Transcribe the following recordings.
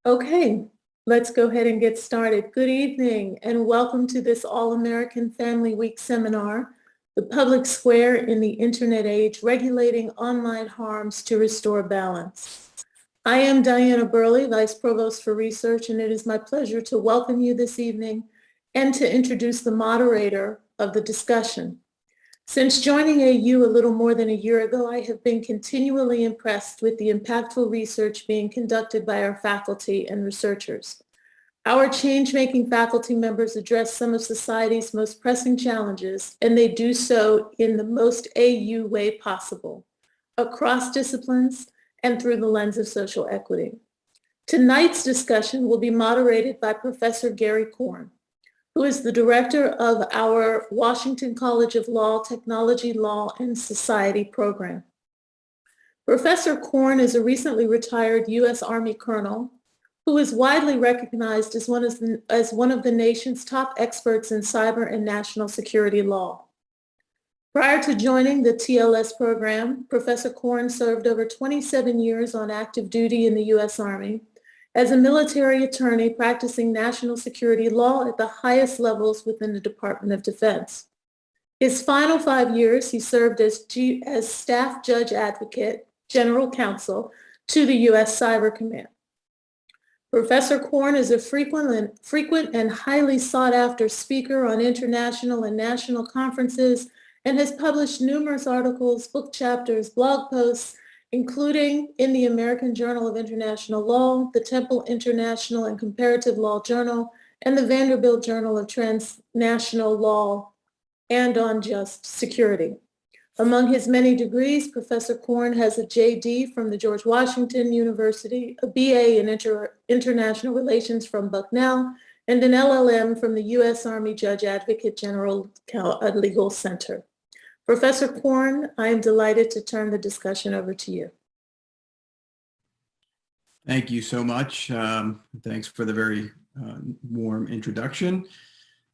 Okay, let's go ahead and get started. Good evening and welcome to this All-American Family Week seminar, The Public Square in the Internet Age, Regulating Online Harms to Restore Balance. I am Diana Burley, Vice Provost for Research, and it is my pleasure to welcome you this evening and to introduce the moderator of the discussion. Since joining AU a little more than a year ago, I have been continually impressed with the impactful research being conducted by our faculty and researchers. Our change-making faculty members address some of society's most pressing challenges, and they do so in the most AU way possible, across disciplines and through the lens of social equity. Tonight's discussion will be moderated by Professor Gary Korn, who is the director of our Washington College of Law, Technology, Law, and Society program. Professor Korn is a recently retired U.S. Army colonel who is widely recognized as one of the nation's top experts in cyber and national security law. Prior to joining the TLS program, Professor Korn served over 27 years on active duty in the U.S. Army as a military attorney practicing national security law at the highest levels within the Department of Defense. His final 5 years, he served as Staff Judge Advocate, General Counsel to the U.S. Cyber Command. Professor Korn is a frequent and highly sought-after speaker on international and national conferences and has published numerous articles, book chapters, blog posts, including in the American Journal of International Law, the Temple International and Comparative Law Journal, and the Vanderbilt Journal of Transnational Law, and on just security. Among his many degrees, Professor Korn has a JD from the George Washington University, a BA in International Relations from Bucknell, and an LLM from the U.S. Army Judge Advocate General Legal Center. Professor Korn, I am delighted to turn the discussion over to you. Thank you so much. Thanks for the very warm introduction.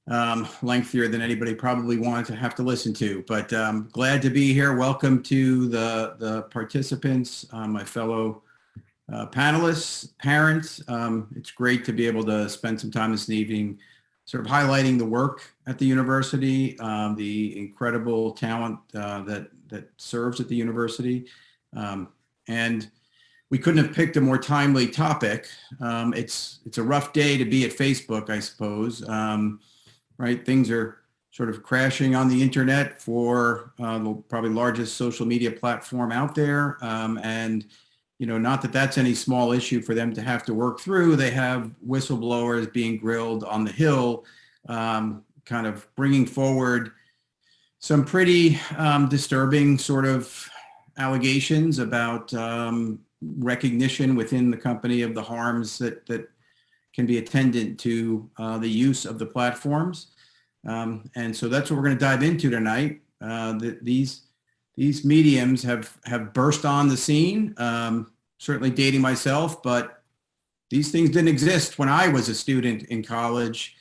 Lengthier than anybody probably wanted to have to listen to, but glad to be here. Welcome to the participants, my fellow panelists, parents. It's great to be able to spend some time this evening sort of highlighting the work at the university, the incredible talent that serves at the university. And we couldn't have picked a more timely topic. It's a rough day to be at Facebook, I suppose. Right? Things are sort of crashing on the internet for the probably largest social media platform out there. And you know, not that that's any small issue for them to have to work through. They have whistleblowers being grilled on the Hill, kind of bringing forward some pretty disturbing sort of allegations about recognition within the company of the harms that can be attendant to the use of the platforms. And so that's what we're going to dive into tonight. These mediums have burst on the scene, certainly dating myself, but these things didn't exist when I was a student in college,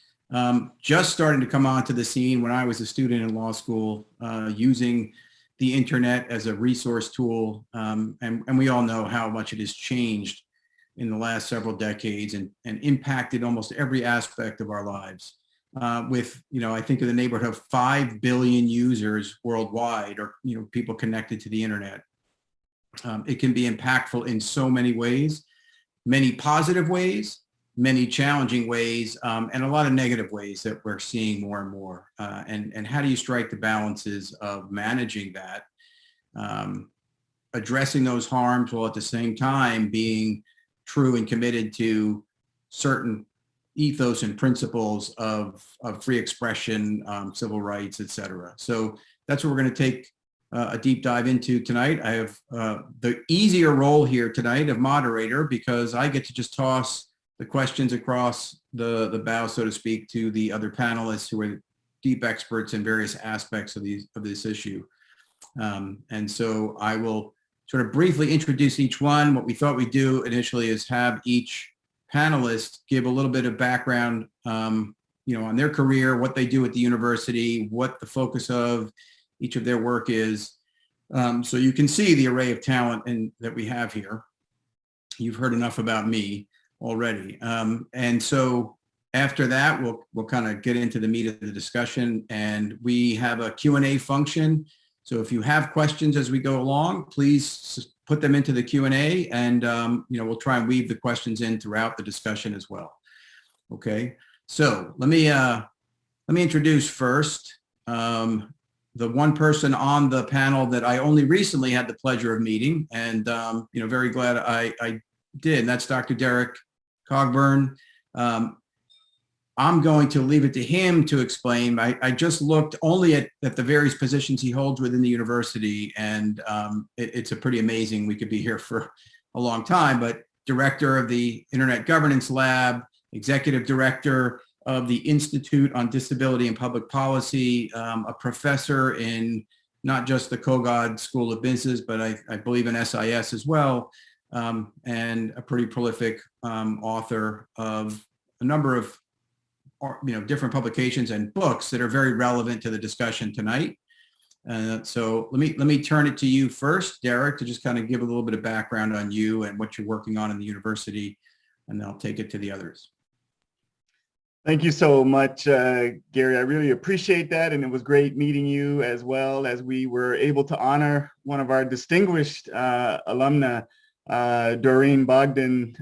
just starting to come onto the scene when I was a student in law school, using the internet as a resource tool. And we all know how much it has changed in the last several decades and impacted almost every aspect of our lives. With, you know, I think in the neighborhood of 5 billion users worldwide, or, you know, people connected to the internet. It can be impactful in so many ways, many positive ways, many challenging ways, and a lot of negative ways that we're seeing more and more. And how do you strike the balances of managing that, addressing those harms while at the same time being true and committed to certain ethos and principles of free expression, civil rights, et cetera. So that's what we're going to take a deep dive into tonight. I have the easier role here tonight of moderator because I get to just toss the questions across the bow, so to speak, to the other panelists who are deep experts in various aspects of this issue. And so I will sort of briefly introduce each one. What we thought we'd do initially is have each panelist give a little bit of background, you know, on their career, what they do at the university, what the focus of each of their work is. So you can see the array of talent that we have here. You've heard enough about me. already. And so after that, we'll kind of get into the meat of the discussion, and we have a Q&A function. So if you have questions as we go along, please put them into the Q&A, and we'll try and weave the questions in throughout the discussion as well. Okay, so let me introduce first the one person on the panel that I only recently had the pleasure of meeting, and very glad I did. And that's Dr. Derrick Cogburn. I'm going to leave it to him to explain. I just looked only at the various positions he holds within the university, and it's a pretty amazing. We could be here for a long time, but director of the Internet Governance Lab, executive director of the Institute on Disability and Public Policy, a professor in not just the Kogod School of Business, but I believe in SIS as well, and a pretty prolific author of a number of different publications and books that are very relevant to the discussion tonight. So let me turn it to you first, Derrick, to just kind of give a little bit of background on you and what you're working on in the university, and then I'll take it to the others. Thank you so much, Gary. I really appreciate that. And it was great meeting you, as well as we were able to honor one of our distinguished alumna, Doreen Bogdan,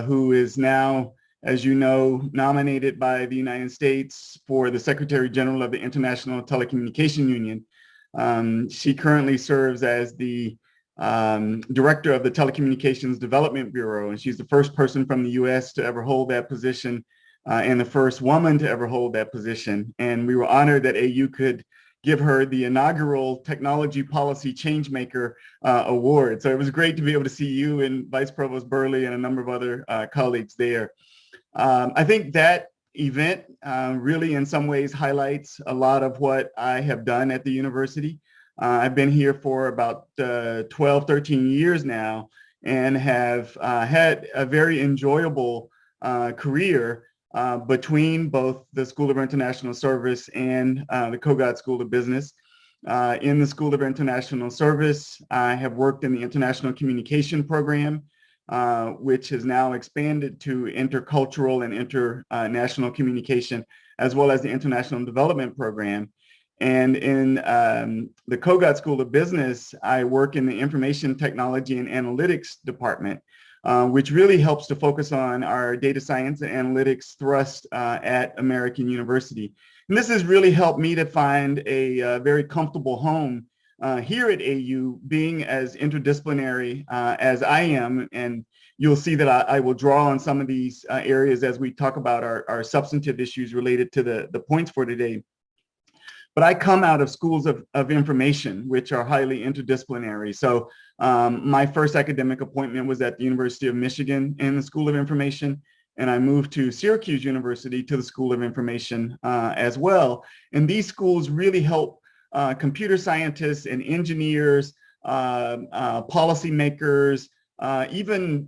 who is now, as you know, nominated by the United States for the Secretary General of the International Telecommunication Union. She currently serves as the director of the Telecommunications Development Bureau, and she's the first person from the U.S. to ever hold that position. And the first woman to ever hold that position. And we were honored that AU could give her the inaugural Technology Policy Changemaker Award. So it was great to be able to see you and Vice Provost Burley and a number of other colleagues there. I think that event really in some ways highlights a lot of what I have done at the university. I've been here for about 12, 13 years now, and have had a very enjoyable career between both the School of International Service and the Kogod School of Business. In the School of International Service, I have worked in the International Communication Program, which has now expanded to intercultural and international communication, as well as the International Development Program. And in the Kogod School of Business, I work in the Information Technology and Analytics Department, which really helps to focus on our data science and analytics thrust at American University. And this has really helped me to find a very comfortable home here at AU, being as interdisciplinary as I am. And you'll see that I will draw on some of these areas as we talk about our substantive issues related to the points for today. But I come out of schools of information, which are highly interdisciplinary. So my first academic appointment was at the University of Michigan in the School of Information, and I moved to Syracuse University to the School of Information as well. And these schools really help computer scientists and engineers, policymakers, even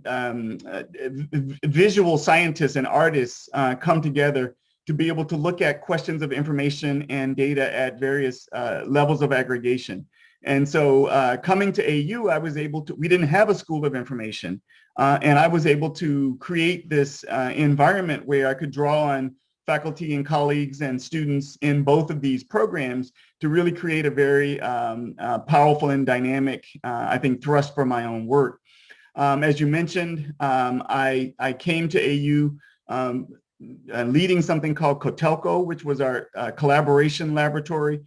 visual scientists and artists come together to be able to look at questions of information and data at various levels of aggregation. And so coming to AU, I was able to, we didn't have a School of Information, and I was able to create this environment where I could draw on faculty and colleagues and students in both of these programs to really create a very powerful and dynamic, I think, thrust for my own work. As you mentioned, I came to AU leading something called COTELCO, which was our collaboration laboratory.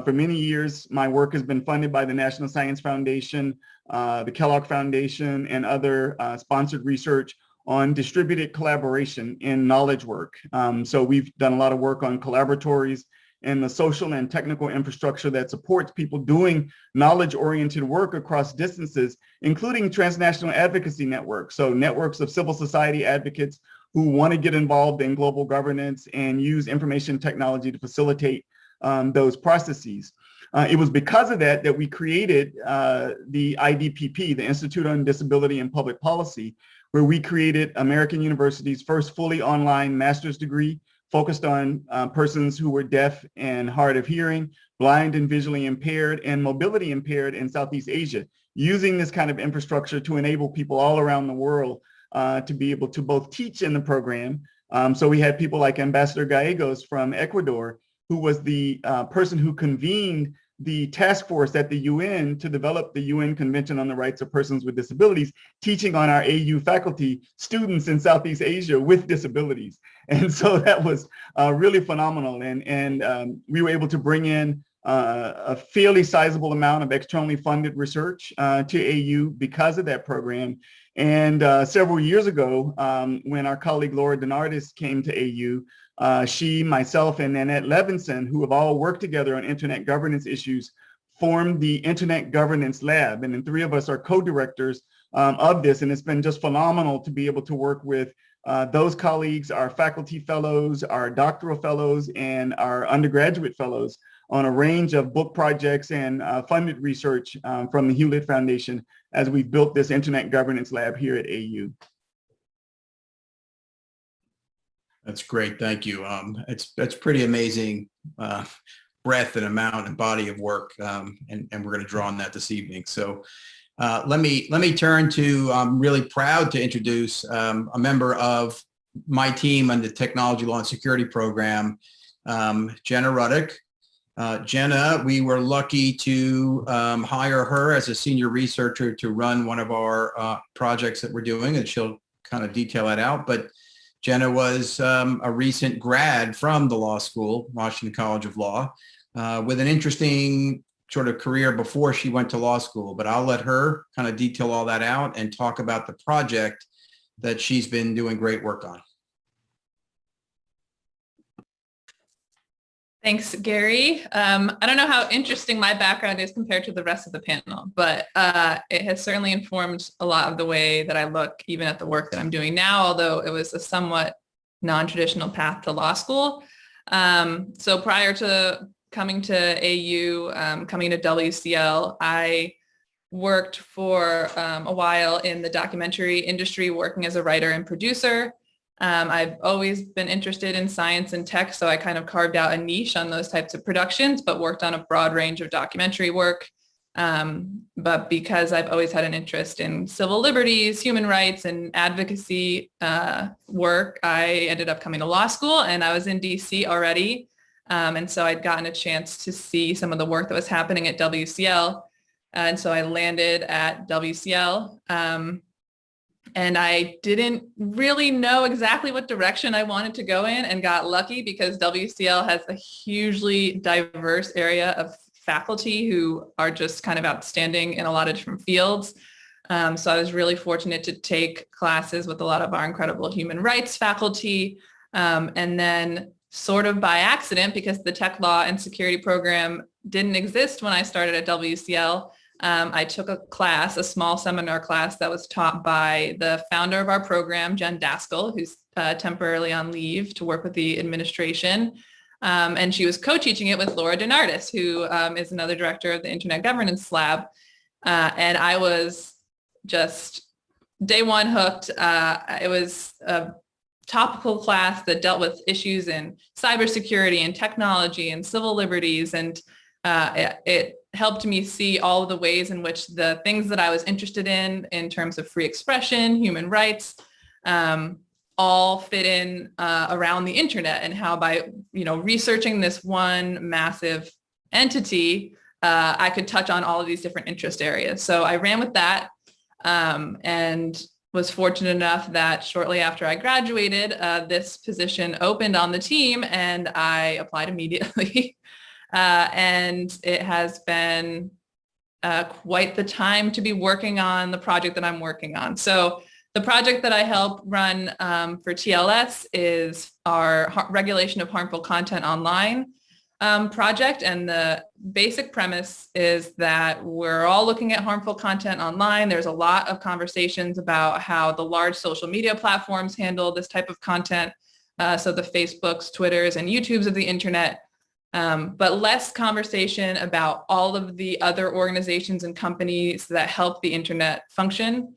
For many years, my work has been funded by the National Science Foundation, the Kellogg Foundation, and other sponsored research on distributed collaboration in knowledge work. So we've done a lot of work on collaboratories and the social and technical infrastructure that supports people doing knowledge-oriented work across distances, including transnational advocacy networks. So networks of civil society advocates who want to get involved in global governance and use information technology to facilitate those processes. It was because of that that we created the IDPP, the Institute on Disability and Public Policy, where we created American University's first fully online master's degree focused on persons who were deaf and hard of hearing, blind and visually impaired, and mobility impaired in Southeast Asia, using this kind of infrastructure to enable people all around the world to be able to both teach in the program. So we had people like Ambassador Gallegos from Ecuador, who was the person who convened the task force at the UN to develop the UN Convention on the Rights of Persons with Disabilities, teaching on our AU faculty students in Southeast Asia with disabilities. And so that was really phenomenal. And we were able to bring in a fairly sizable amount of externally funded research to AU because of that program. And several years ago, when our colleague Laura DeNardis came to AU, she, myself, and Nanette Levinson, who have all worked together on internet governance issues, formed the Internet Governance Lab. And then three of us are co-directors of this. And it's been just phenomenal to be able to work with those colleagues, our faculty fellows, our doctoral fellows, and our undergraduate fellows on a range of book projects and funded research from the Hewlett Foundation as we built this Internet Governance Lab here at AU. That's great. Thank you. It's pretty amazing breadth and amount and body of work, and we're going to draw on that this evening. So let me turn to, I'm really proud to introduce a member of my team on the Technology Law and Security Program, Jenna Ruddock. Jenna, we were lucky to hire her as a senior researcher to run one of our projects that we're doing, and she'll kind of detail that out. But Jenna was a recent grad from the law school, Washington College of Law, with an interesting sort of career before she went to law school. But I'll let her kind of detail all that out and talk about the project that she's been doing great work on. Thanks, Gary. I don't know how interesting my background is compared to the rest of the panel, but it has certainly informed a lot of the way that I look even at the work that I'm doing now, although it was a somewhat non-traditional path to law school. So prior to coming to AU, coming to WCL, I worked for a while in the documentary industry, working as a writer and producer. I've always been interested in science and tech, so I kind of carved out a niche on those types of productions, but worked on a broad range of documentary work. But because I've always had an interest in civil liberties, human rights, and advocacy work, I ended up coming to law school, and I was in DC already. And so I'd gotten a chance to see some of the work that was happening at WCL. And so I landed at WCL. And I didn't really know exactly what direction I wanted to go in, and got lucky because WCL has a hugely diverse area of faculty who are just kind of outstanding in a lot of different fields. So I was really fortunate to take classes with a lot of our incredible human rights faculty. And then sort of by accident, because the tech law and security program didn't exist when I started at WCL, I took a class, a small seminar class that was taught by the founder of our program, Jen Daskell, who's temporarily on leave to work with the administration. And she was co-teaching it with Laura DeNardis, who is another director of the Internet Governance Lab. And I was just day one hooked. It was a topical class that dealt with issues in cybersecurity and technology and civil liberties. And it helped me see all of the ways in which the things that I was interested in terms of free expression, human rights, all fit in around the internet, and how by researching this one massive entity, I could touch on all of these different interest areas. So I ran with that, and was fortunate enough that shortly after I graduated, this position opened on the team, and I applied immediately. And it has been quite the time to be working on the project that I'm working on. So the project that I help run for TLS is our regulation of harmful content online project. And the basic premise is that we're all looking at harmful content online. There's a lot of conversations about how the large social media platforms handle this type of content. So the Facebooks, Twitters, and YouTubes of the internet. But less conversation about all of the other organizations and companies that help the internet function.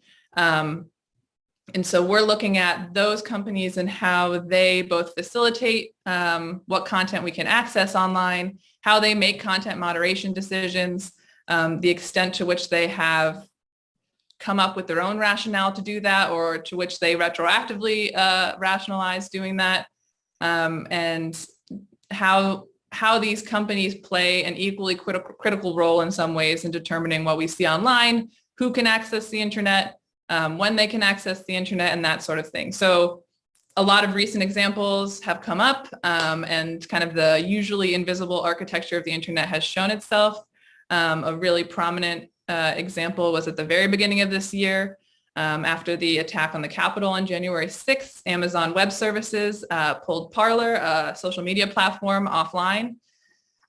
And so we're looking at those companies and how they both facilitate what content we can access online, how they make content moderation decisions, the extent to which they have come up with their own rationale to do that, or to which they retroactively rationalize doing that, and how these companies play an equally critical role in some ways in determining what we see online, who can access the internet, when they can access the internet, and that sort of thing. So a lot of recent examples have come up, and kind of the usually invisible architecture of the internet has shown itself. A really prominent example was at the very beginning of this year, after the attack on the Capitol on January 6th. Amazon Web Services pulled Parler, a social media platform, offline.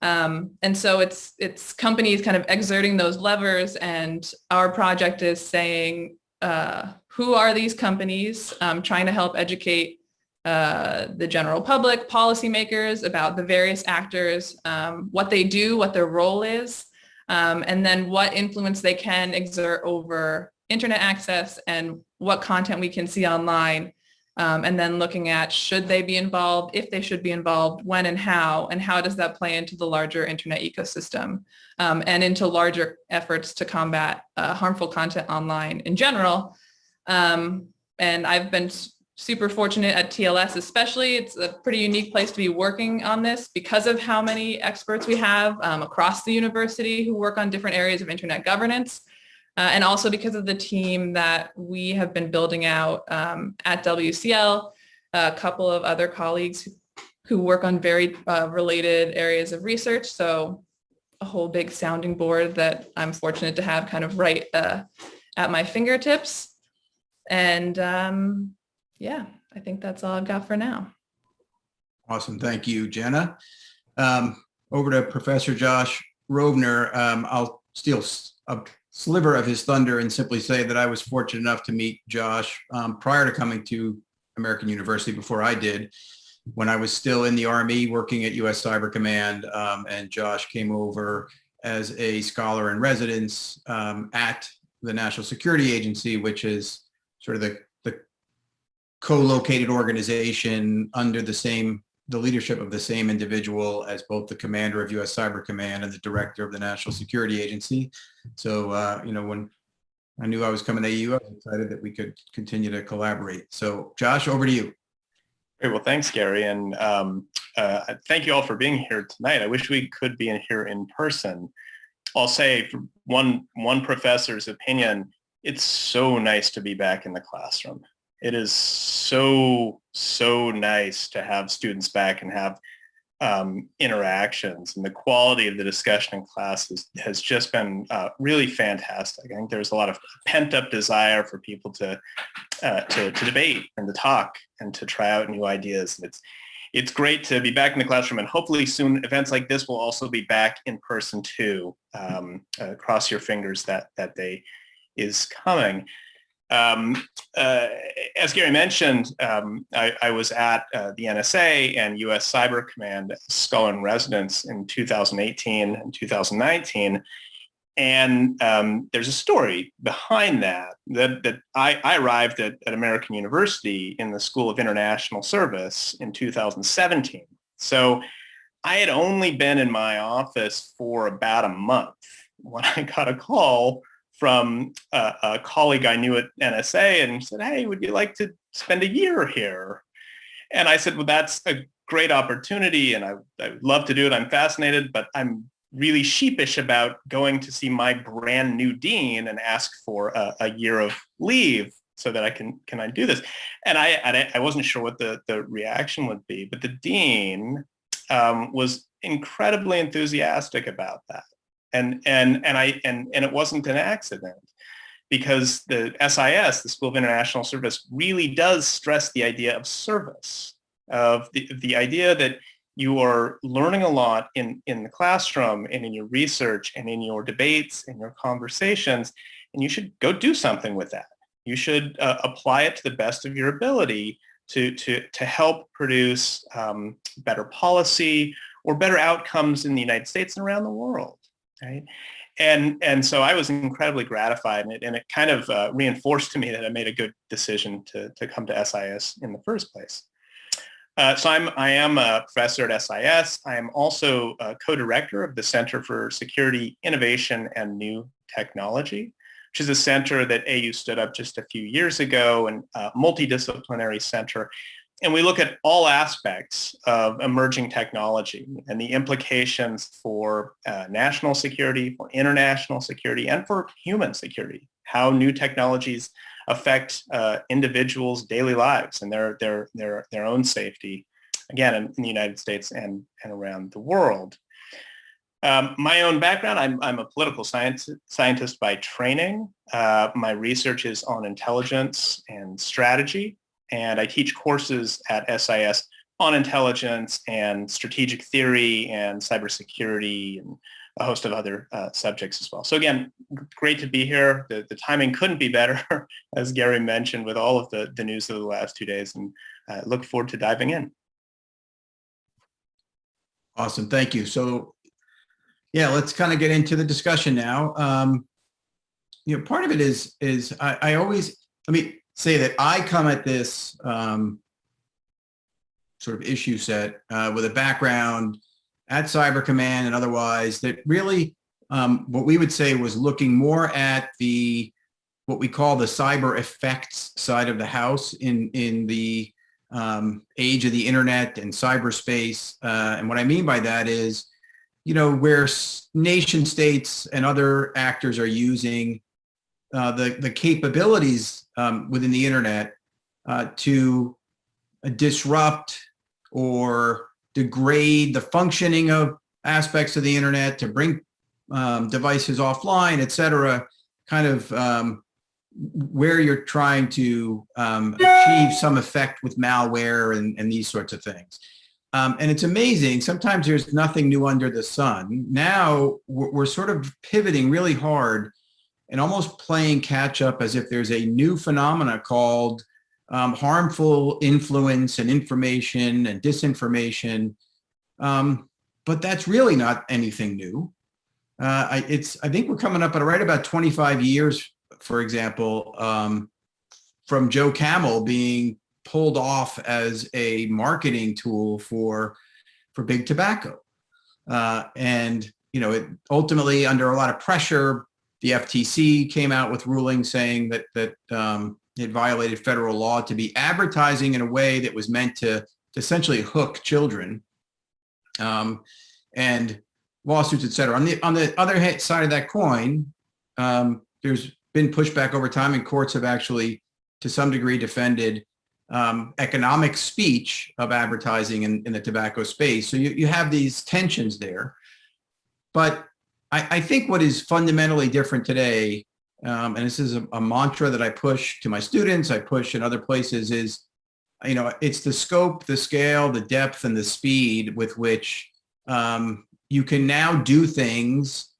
And so it's companies kind of exerting those levers, and our project is saying, who are these companies, trying to help educate the general public, policymakers, about the various actors, what they do, what their role is, and then what influence they can exert over internet access and what content we can see online, and then looking at, should they be involved, if they should be involved, when and how does that play into the larger internet ecosystem, and into larger efforts to combat harmful content online in general. And I've been super fortunate at TLS especially. It's a pretty unique place to be working on this because of how many experts we have across the university who work on different areas of internet governance. And also because of the team that we have been building out at WCL, a couple of other colleagues who work on very related areas of research. So a whole big sounding board that I'm fortunate to have kind of right at my fingertips. And yeah, I think that's all I've got for now. Awesome. Thank you, Jenna. Over to Professor Josh Rovner. I'll steal a sliver of his thunder and simply say that I was fortunate enough to meet Josh prior to coming to American University, before I did, when I was still in the Army working at U.S. Cyber Command, and Josh came over as a scholar in residence at the National Security Agency, which is sort of the co-located organization under the leadership of the same individual as both the commander of U.S. Cyber Command and the director of the National Security Agency. So, when I knew I was coming to AU, I was excited that we could continue to collaborate. So, Josh, over to you. Great. Well, thanks, Gary. And thank you all for being here tonight. I wish we could be here in person. I'll say, for one professor's opinion, it's so nice to be back in the classroom. It is so nice to have students back and have interactions, and the quality of the discussion in class has just been really fantastic. I think there's a lot of pent-up desire for people to debate and to talk and to try out new ideas. And it's great to be back in the classroom, and hopefully soon events like this will also be back in person too. Cross your fingers that day is coming. As Gary mentioned, I was at the NSA and U.S. Cyber Command scholar in residence in 2018 and 2019. And there's a story behind that I arrived at American University in the School of International Service in 2017. So I had only been in my office for about a month when I got a call from a colleague I knew at NSA, and he said, "Hey, would you like to spend a year here?" And I said, "Well, that's a great opportunity, and I would love to do it. I'm fascinated, but I'm really sheepish about going to see my brand new dean and ask for a year of leave so that I can I do this?" And I wasn't sure what the reaction would be, but the dean was incredibly enthusiastic about that. And it wasn't an accident, because the SIS, the School of International Service, really does stress the idea of service, of the idea that you are learning a lot in the classroom and in your research and in your debates and your conversations, and you should go do something with that. You should apply it to the best of your ability to help produce better policy or better outcomes in the United States and around the world. Right. And so I was incredibly gratified, and it kind of reinforced to me that I made a good decision to come to SIS in the first place. So I am a professor at SIS. I am also a co-director of the Center for Security, Innovation, and New Technology. which is a center that AU stood up just a few years ago, and a multidisciplinary center. And we look at all aspects of emerging technology and the implications for national security, for international security, and for human security, how new technologies affect individuals' daily lives and their own safety, again, in the United States and around the world. My own background, I'm a political scientist by training. My research is on intelligence and strategy, and I teach courses at SIS on intelligence and strategic theory and cybersecurity and a host of other subjects as well. So again, great to be here. The timing couldn't be better, as Gary mentioned, with all of the news of the last 2 days, and look forward to diving in. Awesome, thank you. So yeah, let's kind of get into the discussion now. Part of it is I always, let me say that I come at this sort of issue set with a background at Cyber Command and otherwise that really what we would say was looking more at what we call the cyber effects side of the house in the age of the internet and cyberspace. And what I mean by that is, where nation states and other actors are using the capabilities within the internet to disrupt or degrade the functioning of aspects of the internet, to bring devices offline, et cetera, kind of where you're trying to achieve some effect with malware and these sorts of things. And it's amazing. Sometimes there's nothing new under the sun. Now we're sort of pivoting really hard and almost playing catch up as if there's a new phenomena called harmful influence and information and disinformation. But that's really not anything new. I think we're coming up at right about 25 years, for example, from Joe Camel being pulled off as a marketing tool for big tobacco. And, it ultimately, under a lot of pressure, the FTC came out with rulings saying that it violated federal law to be advertising in a way that was meant to essentially hook children, and lawsuits, et cetera. On the other side of that coin, there's been pushback over time, and courts have actually, to some degree, defended economic speech of advertising in the tobacco space. So you have these tensions there. But I think what is fundamentally different today, and this is a mantra that I push to my students, I push in other places, is, it's the scope, the scale, the depth, and the speed with which you can now do things,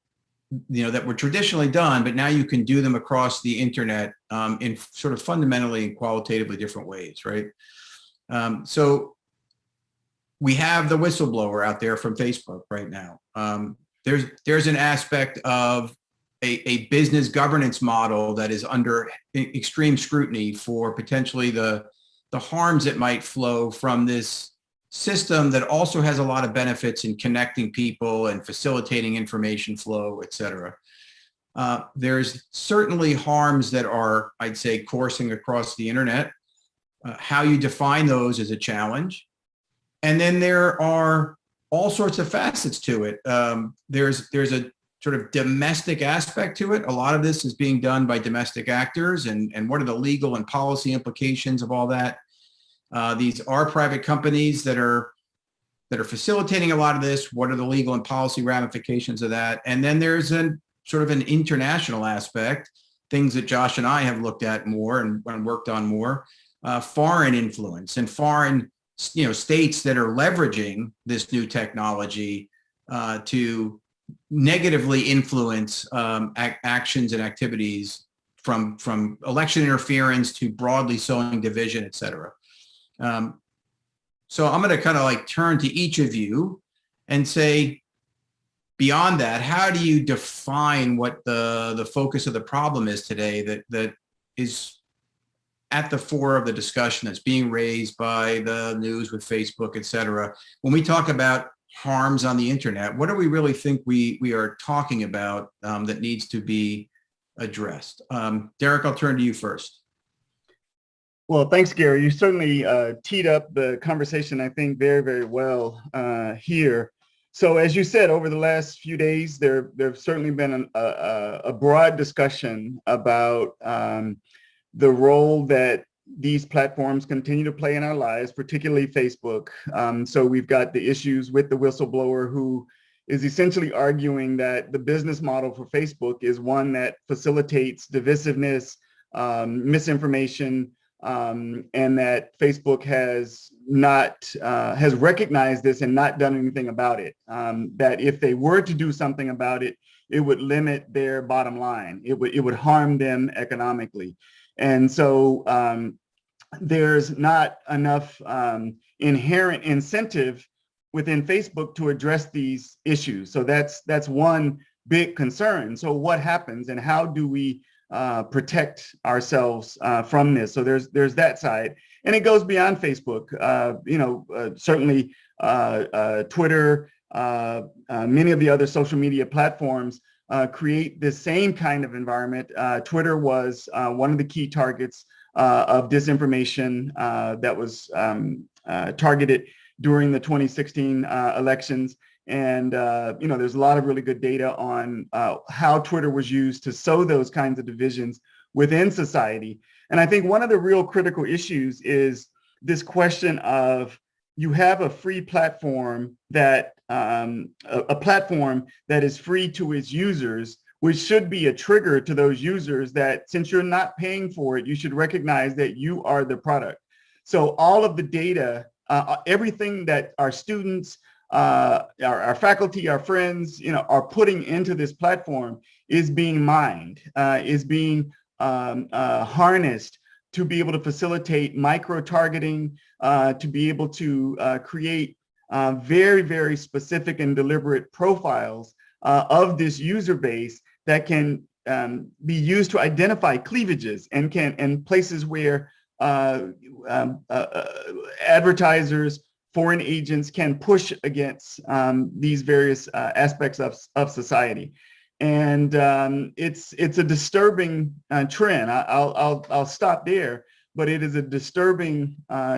that were traditionally done, but now you can do them across the internet in sort of fundamentally and qualitatively different ways, right? So we have the whistleblower out there from Facebook right now. There's an aspect of a business governance model that is under extreme scrutiny for potentially the harms that might flow from this system that also has a lot of benefits in connecting people and facilitating information flow, et cetera. There's certainly harms that are, I'd say, coursing across the internet. How you define those is a challenge. And then there are all sorts of facets to it. There's a sort of domestic aspect to it. A lot of this is being done by domestic actors, and what are the legal and policy implications of all that? These are private companies that are facilitating a lot of this. What are the legal and policy ramifications of that? And then there's sort of an international aspect, things that Josh and I have looked at more and worked on more, foreign influence and foreign, states that are leveraging this new technology to negatively influence actions and activities from election interference to broadly sowing division, et cetera. So I'm going to kind of turn to each of you and say, beyond that, how do you define what the focus of the problem is today that is at the fore of the discussion that's being raised by the news with Facebook, et cetera? When we talk about harms on the internet, what do we really think we are talking about that needs to be addressed. Derrick, I'll turn to you first. Well, thanks, Gary. You certainly teed up the conversation, I think, very, very well here. So as you said, over the last few days, there's certainly been a broad discussion about the role that these platforms continue to play in our lives, particularly Facebook. So we've got the issues with the whistleblower who is essentially arguing that the business model for Facebook is one that facilitates divisiveness, misinformation, and that Facebook has recognized this and not done anything about it. That if they were to do something about it, it would limit their bottom line. It would harm them economically. And so there's not enough inherent incentive within Facebook to address these issues. So that's one big concern. So what happens and how do we protect ourselves from this? So there's that side, and it goes beyond Facebook. Certainly Twitter, many of the other social media platforms create the same kind of environment. Twitter was one of the key targets of disinformation that was targeted during the 2016 elections. And, there's a lot of really good data on how Twitter was used to sow those kinds of divisions within society. And I think one of the real critical issues is this question of you have a free platform that a platform that is free to its users, which should be a trigger to those users that since you're not paying for it, you should recognize that you are the product. So all of the data, everything that our students, our faculty, our friends, are putting into this platform is being mined, is being harnessed to be able to facilitate micro-targeting, to be able to create very, very specific and deliberate profiles of this user base that can be used to identify cleavages and places where advertisers, foreign agents can push against these various aspects of society. And it's a disturbing trend. I'll stop there, but it is a disturbing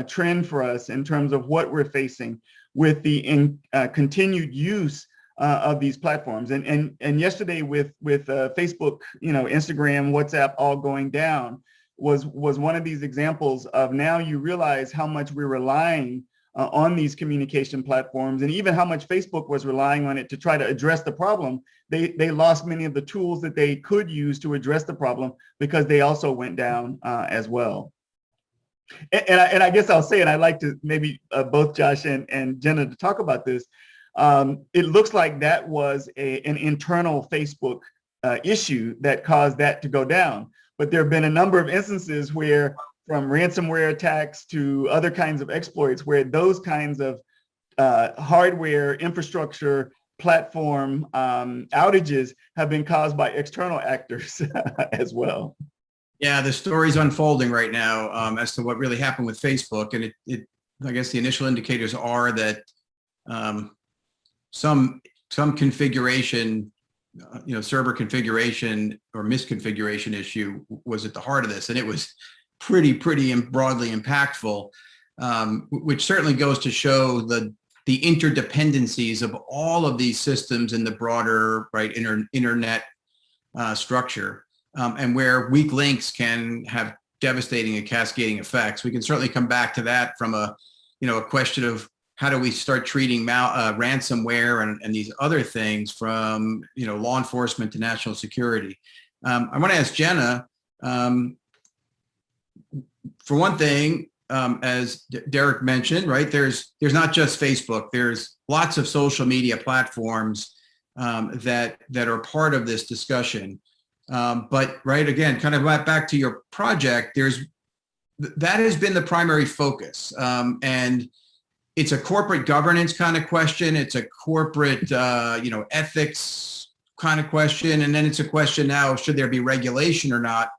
trend for us in terms of what we're facing with the continued use of these platforms. And yesterday with Facebook, Instagram, WhatsApp all going down was one of these examples of now you realize how much we're relying on these communication platforms, and even how much Facebook was relying on it to try to address the problem. They lost many of the tools that they could use to address the problem because they also went down as well. And I guess I'll say, and I'd like to maybe both Josh and Jenna to talk about this. It looks like that was an internal Facebook issue that caused that to go down. But there have been a number of instances where, from ransomware attacks to other kinds of exploits, where those kinds of hardware, infrastructure, platform outages have been caused by external actors as well. Yeah, the story's unfolding right now as to what really happened with Facebook. And it I guess the initial indicators are that some configuration, server configuration or misconfiguration issue was at the heart of this. And it was pretty broadly impactful, which certainly goes to show the interdependencies of all of these systems in the broader internet structure, and where weak links can have devastating and cascading effects. We can certainly come back to that from a question of how do we start treating ransomware and these other things from law enforcement to national security. I want to ask Jenna. For one thing, as Derrick mentioned, there's not just Facebook. There's lots of social media platforms that are part of this discussion. But again, kind of back to your project, that has been the primary focus, and it's a corporate governance kind of question. It's a corporate, ethics kind of question, and then it's a question now: should there be regulation or not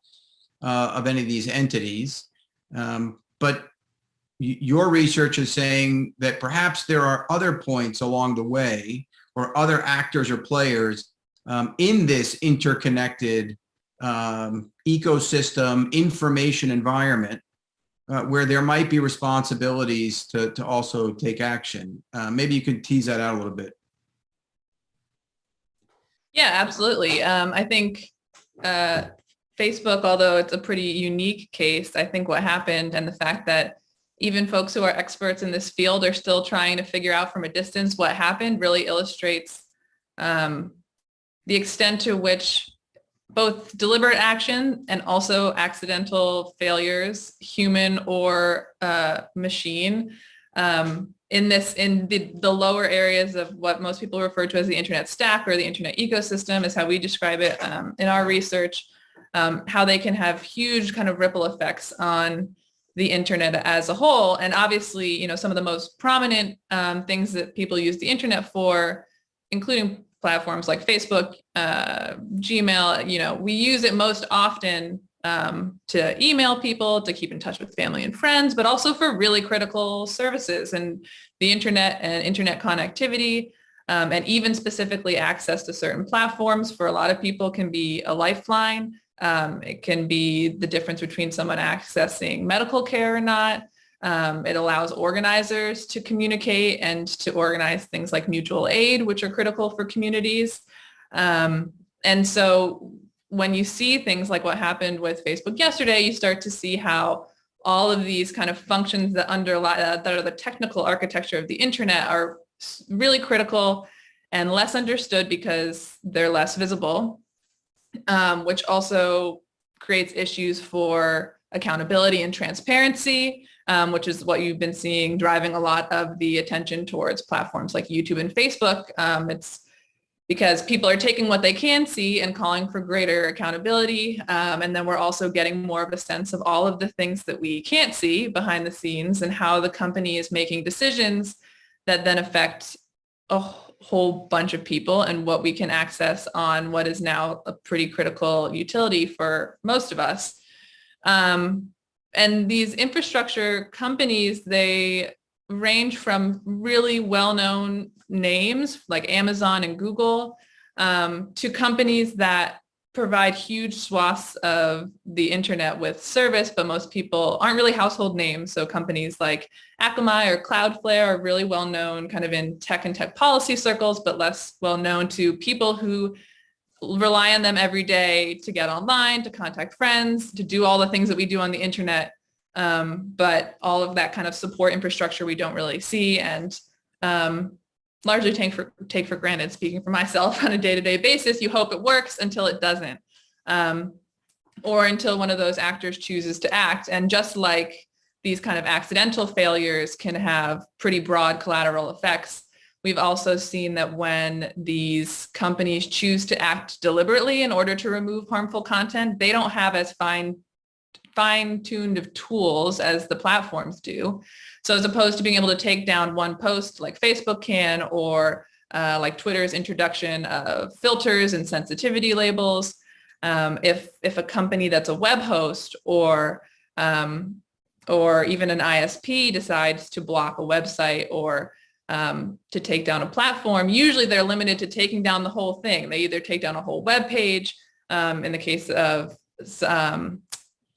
of any of these entities? But your research is saying that perhaps there are other points along the way or other actors or players in this interconnected ecosystem, information environment where there might be responsibilities to also take action. Maybe you could tease that out a little bit. Yeah, absolutely. I think Facebook, although it's a pretty unique case, I think what happened and the fact that even folks who are experts in this field are still trying to figure out from a distance what happened really illustrates the extent to which both deliberate action and also accidental failures, human or machine, in the lower areas of what most people refer to as the internet stack or the internet ecosystem is how we describe it in our research, how they can have huge kind of ripple effects on the internet as a whole. And obviously, some of the most prominent things that people use the internet for, including platforms like Facebook, Gmail, we use it most often to email people, to keep in touch with family and friends, but also for really critical services and the internet and internet connectivity, and even specifically access to certain platforms for a lot of people can be a lifeline. It can be the difference between someone accessing medical care or not. It allows organizers to communicate and to organize things like mutual aid, which are critical for communities. And so when you see things like what happened with Facebook yesterday, you start to see how all of these kind of functions that underlie that are the technical architecture of the internet are really critical and less understood because they're less visible, which also creates issues for accountability and transparency, which is what you've been seeing driving a lot of the attention towards platforms like YouTube and Facebook. It's because people are taking what they can see and calling for greater accountability. And then we're also getting more of a sense of all of the things that we can't see behind the scenes and how the company is making decisions that then affect a whole bunch of people and what we can access on what is now a pretty critical utility for most of us. And these infrastructure companies, they range from really well-known names like Amazon and Google to companies that provide huge swaths of the internet with service, but most people aren't really household names. So companies like Akamai or Cloudflare are really well-known kind of in tech and tech policy circles, but less well-known to people who rely on them every day to get online, to contact friends, to do all the things that we do on the internet. But all of that kind of support infrastructure we don't really see and largely take for granted. Speaking for myself on a day-to-day basis, you hope it works until it doesn't, or until one of those actors chooses to act. And just like these kind of accidental failures can have pretty broad collateral effects, we've also seen that when these companies choose to act deliberately in order to remove harmful content, they don't have as fine-tuned of tools as the platforms do. So as opposed to being able to take down one post like Facebook can, or like Twitter's introduction of filters and sensitivity labels, if a company that's a web host or even an ISP decides to block a website or to take down a platform, usually they're limited to taking down the whole thing. They either take down a whole web page, in the case of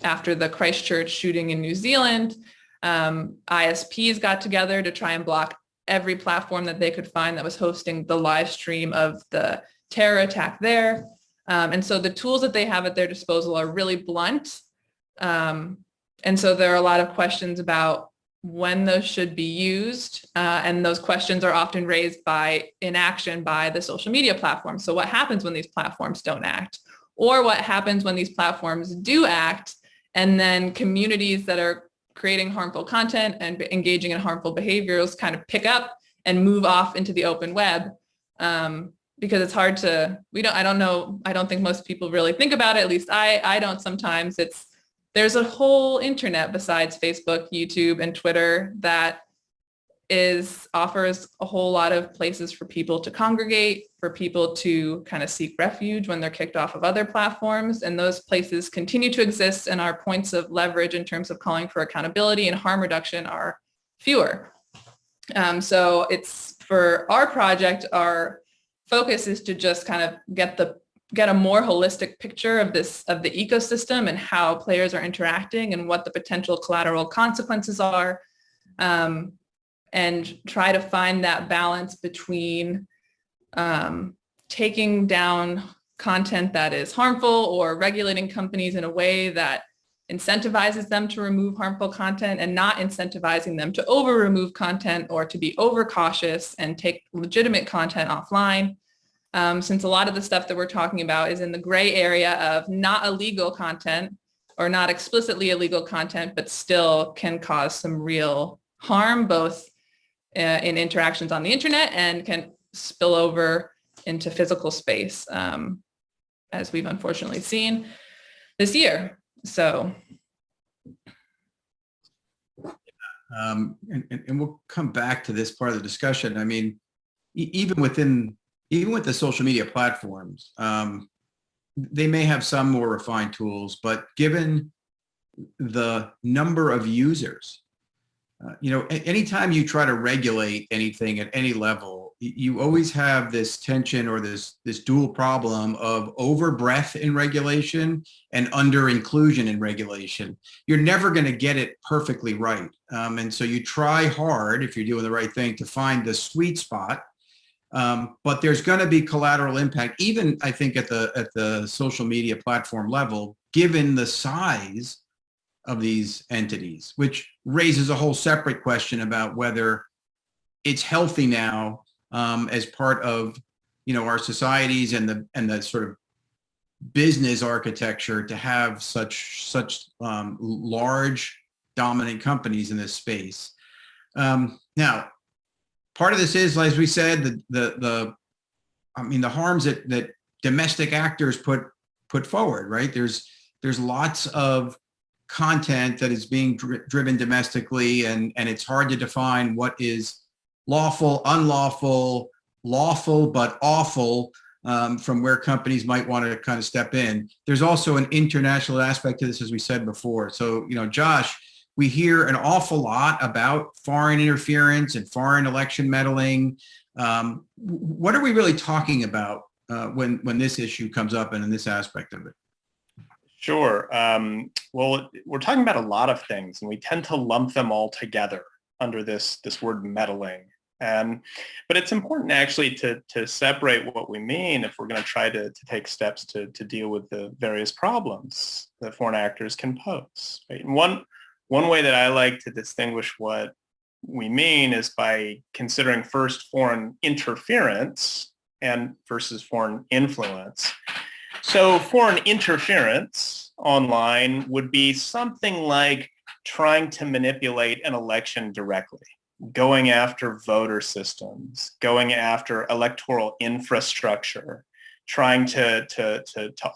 after the Christchurch shooting in New Zealand, ISPs got together to try and block every platform that they could find that was hosting the live stream of the terror attack there. And so the tools that they have at their disposal are really blunt. And so there are a lot of questions about when those should be used. And those questions are often raised by inaction by the social media platforms. So what happens when these platforms don't act? Or what happens when these platforms do act and then communities that are creating harmful content and engaging in harmful behaviors kind of pick up and move off into the open web, because it's hard to, I don't think most people really think about it. At least I don't sometimes. There's a whole internet besides Facebook, YouTube, and Twitter that offers a whole lot of places for people to congregate, for people to kind of seek refuge when they're kicked off of other platforms. And those places continue to exist, and our points of leverage in terms of calling for accountability and harm reduction are fewer. So it's for our project, our focus is to just kind of get the get a more holistic picture of the ecosystem and how players are interacting and what the potential collateral consequences are, and try to find that balance between taking down content that is harmful or regulating companies in a way that incentivizes them to remove harmful content and not incentivizing them to over remove content or to be over cautious and take legitimate content offline. Since a lot of the stuff that we're talking about is in the gray area of not illegal content or not explicitly illegal content, but still can cause some real harm, both in interactions on the internet and can spill over into physical space, as we've unfortunately seen this year. So. And we'll come back to this part of the discussion. I mean, even with the social media platforms, they may have some more refined tools, but given the number of users, anytime you try to regulate anything at any level, you always have this tension or this dual problem of over breadth in regulation and under inclusion in regulation. You're never going to get it perfectly right. And so you try hard, if you're doing the right thing, to find the sweet spot. But there's going to be collateral impact, even I think at the social media platform level, given the size of these entities, which raises a whole separate question about whether it's healthy now as part of our societies and the sort of business architecture to have such large dominant companies in this space. Now, part of this is, as we said, the harms that domestic actors put forward, right? There's lots of content that is being driven domestically, and it's hard to define what is lawful, unlawful, lawful but awful, from where companies might want to kind of step in. There's also an international aspect to this, as we said before. So, Josh, we hear an awful lot about foreign interference and foreign election meddling. What are we really talking about when this issue comes up and in this aspect of it? Sure. Well, we're talking about a lot of things, and we tend to lump them all together under this word meddling. But it's important actually to separate what we mean if we're going to try to take steps to deal with the various problems that foreign actors can pose. Right? And one way that I like to distinguish what we mean is by considering first foreign interference and versus foreign influence. So foreign interference online would be something like trying to manipulate an election directly, going after voter systems, going after electoral infrastructure, trying to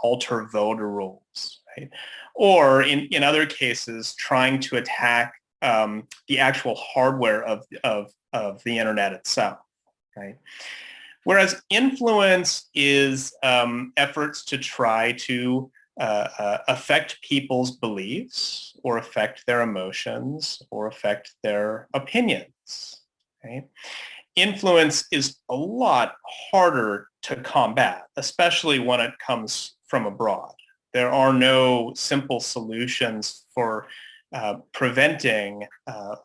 alter voter rolls, right? Or in other cases, trying to attack the actual hardware of the internet itself, right? Whereas influence is efforts to try to affect people's beliefs or affect their emotions or affect their opinions, right? Influence is a lot harder to combat, especially when it comes from abroad. There are no simple solutions for preventing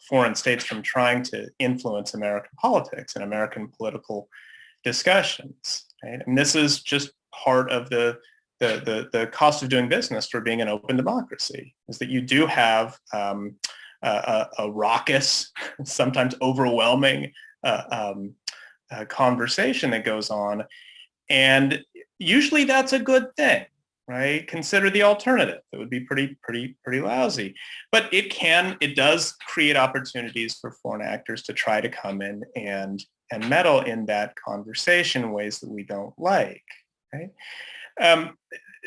foreign states from trying to influence American politics and American political discussions, right? And this is just part of the cost of doing business for being an open democracy, is that you do have a raucous, sometimes overwhelming conversation that goes on, and usually that's a good thing, right? Consider the alternative. It would be pretty lousy, but it does create opportunities for foreign actors to try to come in and meddle in that conversation in ways that we don't like, right?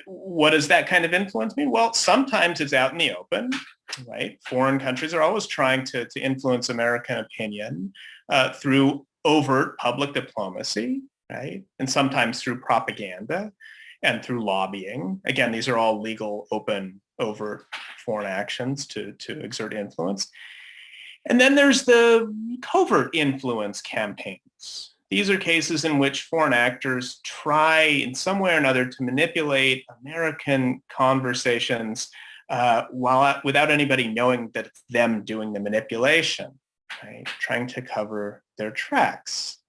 What does that kind of influence mean? Well, sometimes it's out in the open, right? Foreign countries are always trying to influence American opinion through overt public diplomacy, right? And sometimes through propaganda and through lobbying. Again, these are all legal, open, overt foreign actions to exert influence. And then there's the covert influence campaigns, These are cases in which foreign actors try in some way or another to manipulate American conversations without anybody knowing that it's them doing the manipulation, right? Trying to cover their tracks.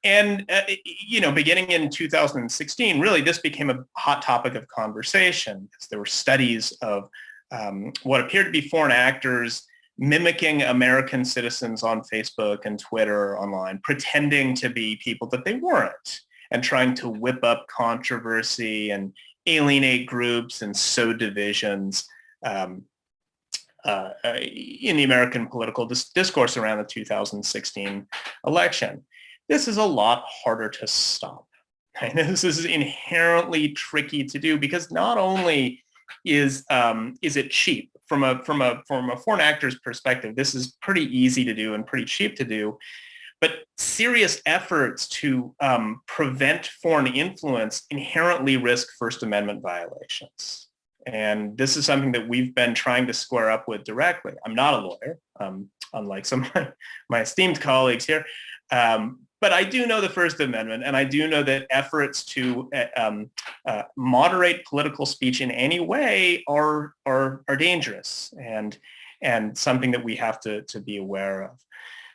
And, beginning in 2016, really this became a hot topic of conversation because there were studies of what appeared to be foreign actors mimicking American citizens on Facebook and Twitter online, pretending to be people that they weren't, and trying to whip up controversy and alienate groups and sow divisions in the American political discourse around the 2016 election. This is a lot harder to stop. Right? This is inherently tricky to do because not only is it cheap from a foreign actor's perspective, this is pretty easy to do and pretty cheap to do, but serious efforts to prevent foreign influence inherently risk First Amendment violations. And this is something that we've been trying to square up with directly. I'm not a lawyer, unlike some of my esteemed colleagues here. But I do know the First Amendment, and I do know that efforts to moderate political speech in any way are dangerous and something that we have to be aware of.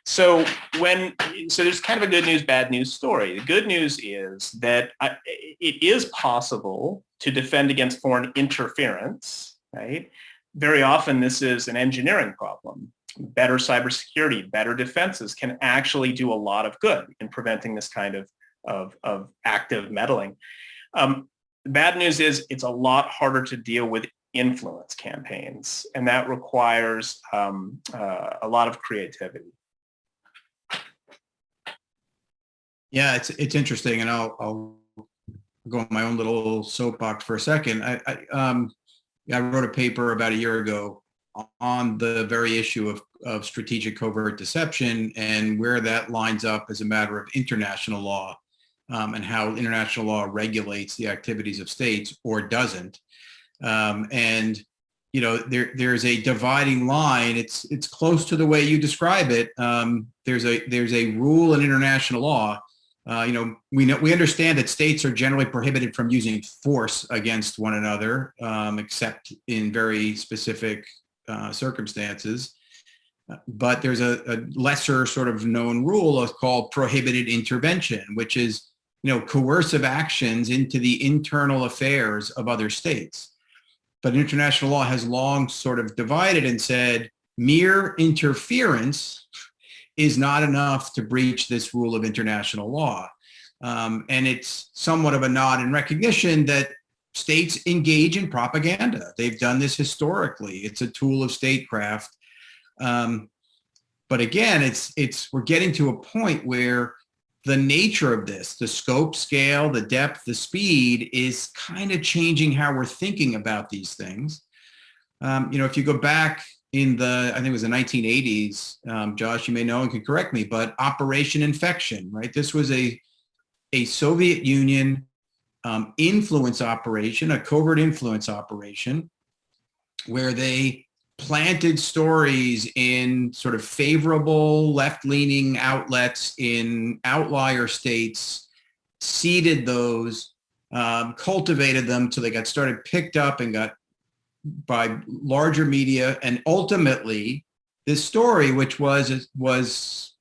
So there's kind of a good news, bad news story. The good news is that it is possible to defend against foreign interference, right? Very often this is an engineering problem. Better cybersecurity, better defenses can actually do a lot of good in preventing this kind of active meddling. The bad news is it's a lot harder to deal with influence campaigns, and that requires a lot of creativity. Yeah, it's interesting, and I'll go on my own little soapbox for a second. I wrote a paper about a year ago on the very issue of strategic covert deception and where that lines up as a matter of international law and how international law regulates the activities of states or doesn't. And there's a dividing line. It's close to the way you describe it. There's a rule in international law. We understand that states are generally prohibited from using force against one another, except in very specific circumstances. But there's a lesser sort of known rule called prohibited intervention, which is, coercive actions into the internal affairs of other states. But international law has long sort of divided and said mere interference is not enough to breach this rule of international law. And it's somewhat of a nod in recognition that states engage in propaganda. They've done this historically. It's a tool of statecraft. But again, we're getting to a point where the nature of this, the scope, scale, the depth, the speed is kind of changing how we're thinking about these things. If you go back in I think it was the 1980s, Josh, you may know and can correct me, but Operation Infection, right? This was a Soviet Union influence operation, a covert influence operation, where they planted stories in sort of favorable left-leaning outlets in outlier states, seeded those, cultivated them till they got started picked up and got by larger media. And ultimately, this story, which was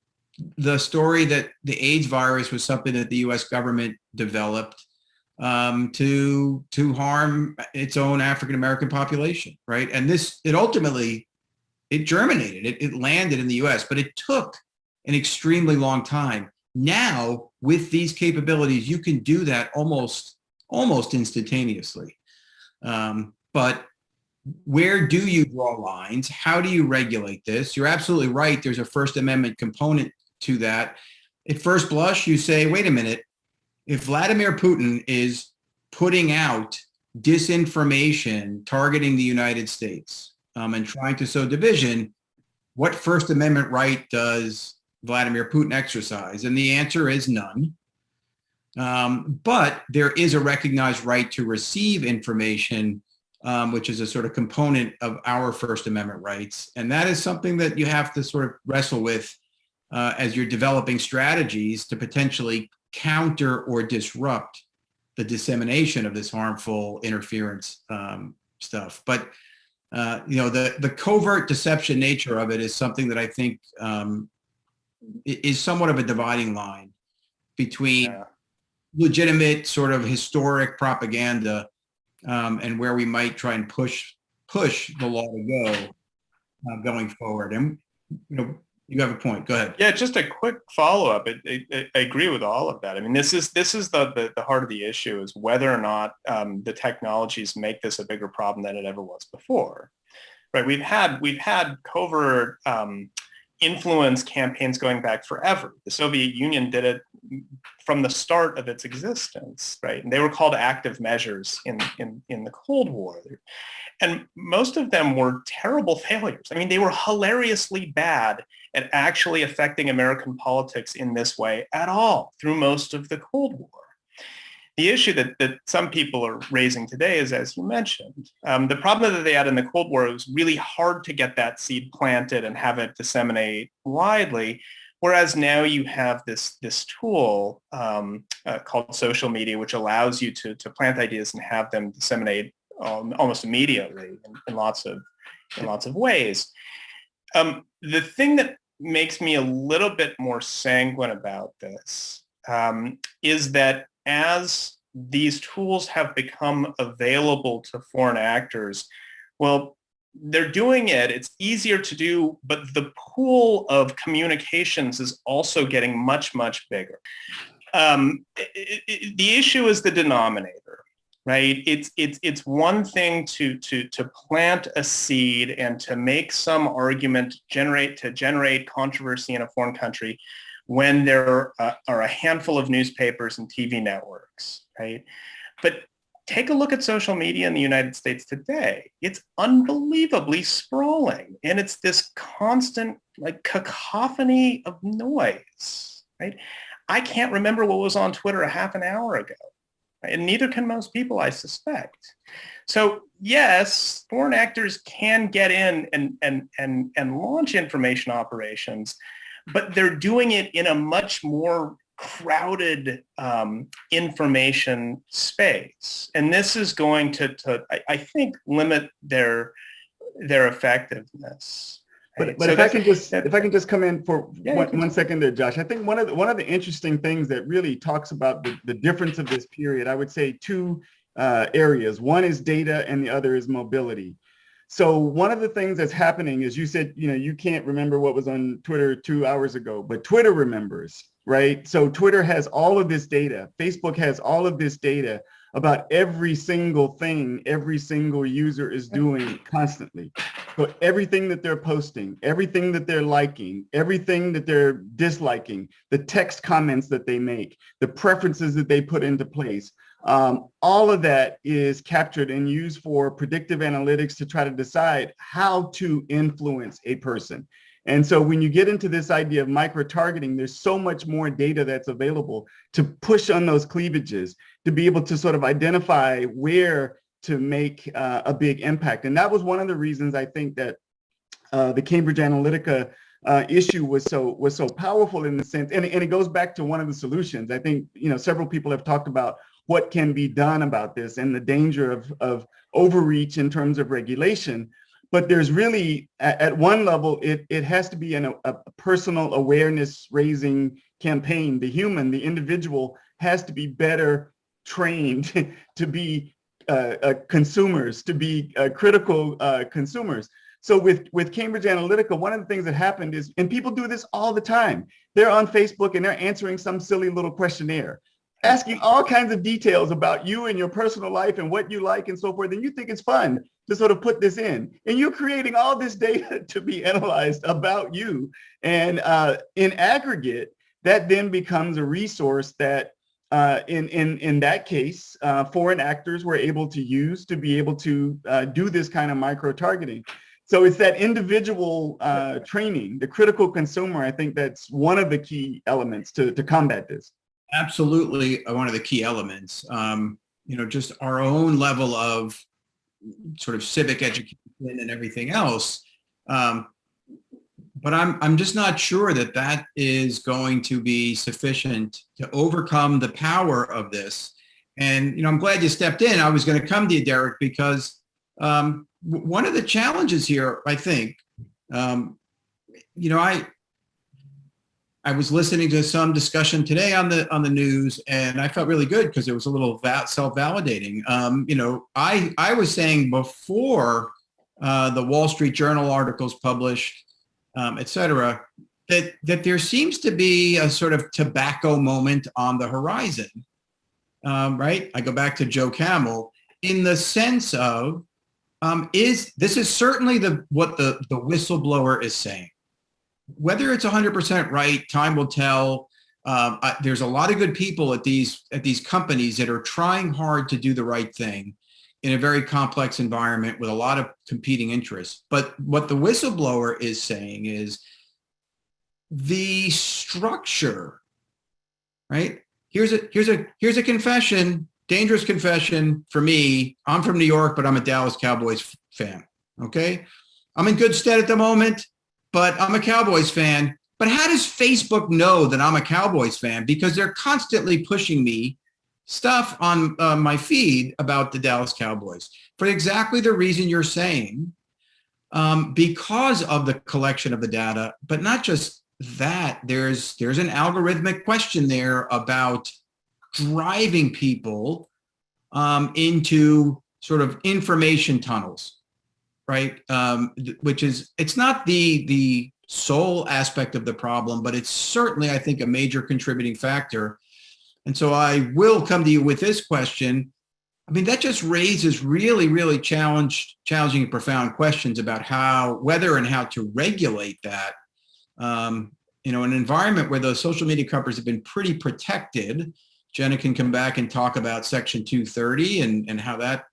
the story that the AIDS virus was something that the US government developed to harm its own African-American population, right? And it germinated, it landed in the US, but it took an extremely long time. Now, with these capabilities, you can do that almost instantaneously. But where do you draw lines? How do you regulate this? You're absolutely right. There's a First Amendment component to that. At first blush, you say, wait a minute, if Vladimir Putin is putting out disinformation targeting the United States and trying to sow division, what First Amendment right does Vladimir Putin exercise? And the answer is none. But there is a recognized right to receive information, which is a sort of component of our First Amendment rights. And that is something that you have to sort of wrestle with as you're developing strategies to potentially counter or disrupt the dissemination of this harmful interference stuff. But the covert deception nature of it is something that I think is somewhat of a dividing line between legitimate sort of historic propaganda and where we might try and push the law to go going forward. And you have a point. Go ahead. Yeah, just a quick follow-up. I agree with all of that. I mean, this is the heart of the issue, is whether or not the technologies make this a bigger problem than it ever was before. Right? We've had covert influence campaigns going back forever. The Soviet Union did it from the start of its existence, right? And they were called active measures in the Cold War. And most of them were terrible failures. I mean, they were hilariously bad at actually affecting American politics in this way at all through most of the Cold War. The issue that some people are raising today is, as you mentioned, the problem that they had in the Cold War, it was really hard to get that seed planted and have it disseminate widely. Whereas now you have this tool called social media, which allows you to plant ideas and have them disseminate almost immediately in lots of ways. The thing that makes me a little bit more sanguine about this is that as these tools have become available to foreign actors, well, they're doing it, it's easier to do, but the pool of communications is also getting much, much bigger. The issue is the denominator, right? It's one thing to plant a seed and to make some argument, to generate controversy in a foreign country when there are a handful of newspapers and TV networks, right? But take a look at social media in the United States today. It's unbelievably sprawling, and it's this constant cacophony of noise, right? I can't remember what was on Twitter a half an hour ago, right? And neither can most people, I suspect. So yes, foreign actors can get in and launch information operations, but they're doing it in a much more crowded information space. And this is going to I think, limit their effectiveness. Right? But so if I can just come in for one second there, Josh, I think one of the interesting things that really talks about the difference of this period, I would say two areas. One is data and the other is mobility. So one of the things that's happening is, you said, you can't remember what was on Twitter 2 hours ago, but Twitter remembers, right? So Twitter has all of this data. Facebook has all of this data about every single thing every single user is doing constantly. So everything that they're posting, everything that they're liking, everything that they're disliking, the text comments that they make, the preferences that they put into place, all of that is captured and used for predictive analytics to try to decide how to influence a person. And so when you get into this idea of micro-targeting, there's so much more data that's available to push on those cleavages, to be able to sort of identify where to make a big impact. And that was one of the reasons I think that the Cambridge Analytica issue was so powerful in the sense, and it goes back to one of the solutions. I think, several people have talked about what can be done about this and the danger of overreach in terms of regulation. But there's really, at one level, it has to be a personal awareness raising campaign. The individual has to be better trained to be consumers, to be critical consumers. So with Cambridge Analytica, one of the things that happened is, and people do this all the time, they're on Facebook and they're answering some silly little questionnaire, asking all kinds of details about you and your personal life and what you like and so forth. And you think it's fun to sort of put this in. And you're creating all this data to be analyzed about you. And in aggregate, that then becomes a resource that in that case, foreign actors were able to use to be able to do this kind of micro-targeting. So it's that individual training, the critical consumer. I think that's one of the key elements to combat this. Absolutely, one of the key elements. Just our own level of sort of civic education and everything else. But I'm just not sure that that is going to be sufficient to overcome the power of this. And, I'm glad you stepped in. I was going to come to you, Derrick, because one of the challenges here, I think, I was listening to some discussion today on the news, and I felt really good because it was a little self-validating. I was saying before the Wall Street Journal articles published, et cetera, that there seems to be a sort of tobacco moment on the horizon, right? I go back to Joe Camel in the sense of, this is certainly what the whistleblower is saying. Whether it's 100% right, time will tell. There's a lot of good people at these companies that are trying hard to do the right thing in a very complex environment with a lot of competing interests. But what the whistleblower is saying is the structure, right? Here's a confession, dangerous confession for me. I'm from New York, but I'm a Dallas Cowboys fan. Okay, I'm in good stead at the moment, but I'm a Cowboys fan. But how does Facebook know that I'm a Cowboys fan? Because they're constantly pushing me stuff on my feed about the Dallas Cowboys for exactly the reason you're saying, because of the collection of the data, but not just that. There's an algorithmic question there about driving people into sort of information tunnels, right? Which is, it's not the sole aspect of the problem, but it's certainly, I think, a major contributing factor. And so I will come to you with this question. I mean, that just raises really, really challenging and profound questions about whether and how to regulate that. An environment where those social media companies have been pretty protected. Jenna can come back and talk about Section 230 and how that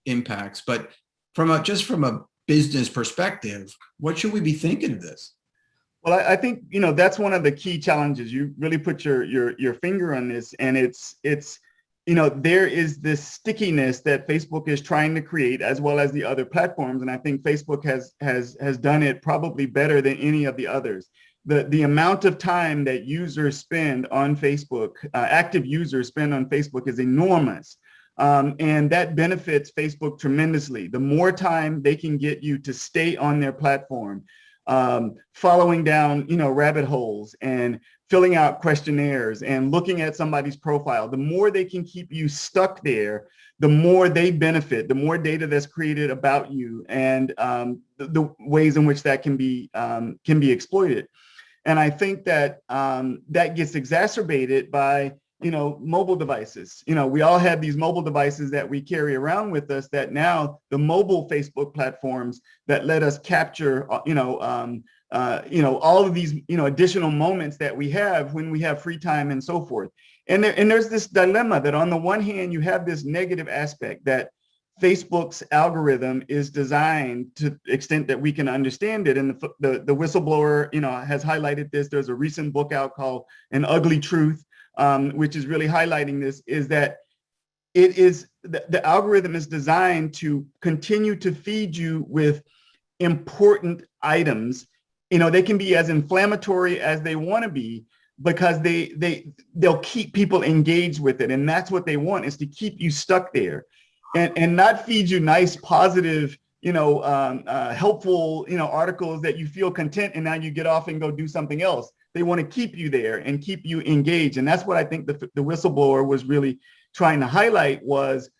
impacts. But from a business perspective, what should we be thinking of this? Well, I think, that's one of the key challenges. You really put your finger on this, and it's there is this stickiness that Facebook is trying to create, as well as the other platforms. And I think Facebook has done it probably better than any of the others. The amount of time that users spend on Facebook, active users spend on Facebook, is enormous. And that benefits Facebook tremendously. The more time they can get you to stay on their platform, following down, rabbit holes and filling out questionnaires and looking at somebody's profile, the more they can keep you stuck there, the more they benefit, the more data that's created about you, and the ways in which that can be exploited. And I think that that gets exacerbated by mobile devices. We all have these mobile devices that we carry around with us, that now the mobile Facebook platforms that let us capture, all of these, additional moments that we have when we have free time and so forth. And there's this dilemma that on the one hand, you have this negative aspect that Facebook's algorithm is designed to the extent that we can understand it. And the whistleblower, has highlighted this. There's a recent book out called An Ugly Truth, which is really highlighting this, is that it is the algorithm is designed to continue to feed you with important items. They can be as inflammatory as they want to be, because they'll keep people engaged with it. And that's what they want, is to keep you stuck there and not feed you nice, positive, helpful, articles that you feel content and now you get off and go do something else. They want to keep you there and keep you engaged. And that's what I think the whistleblower was really trying to highlight was,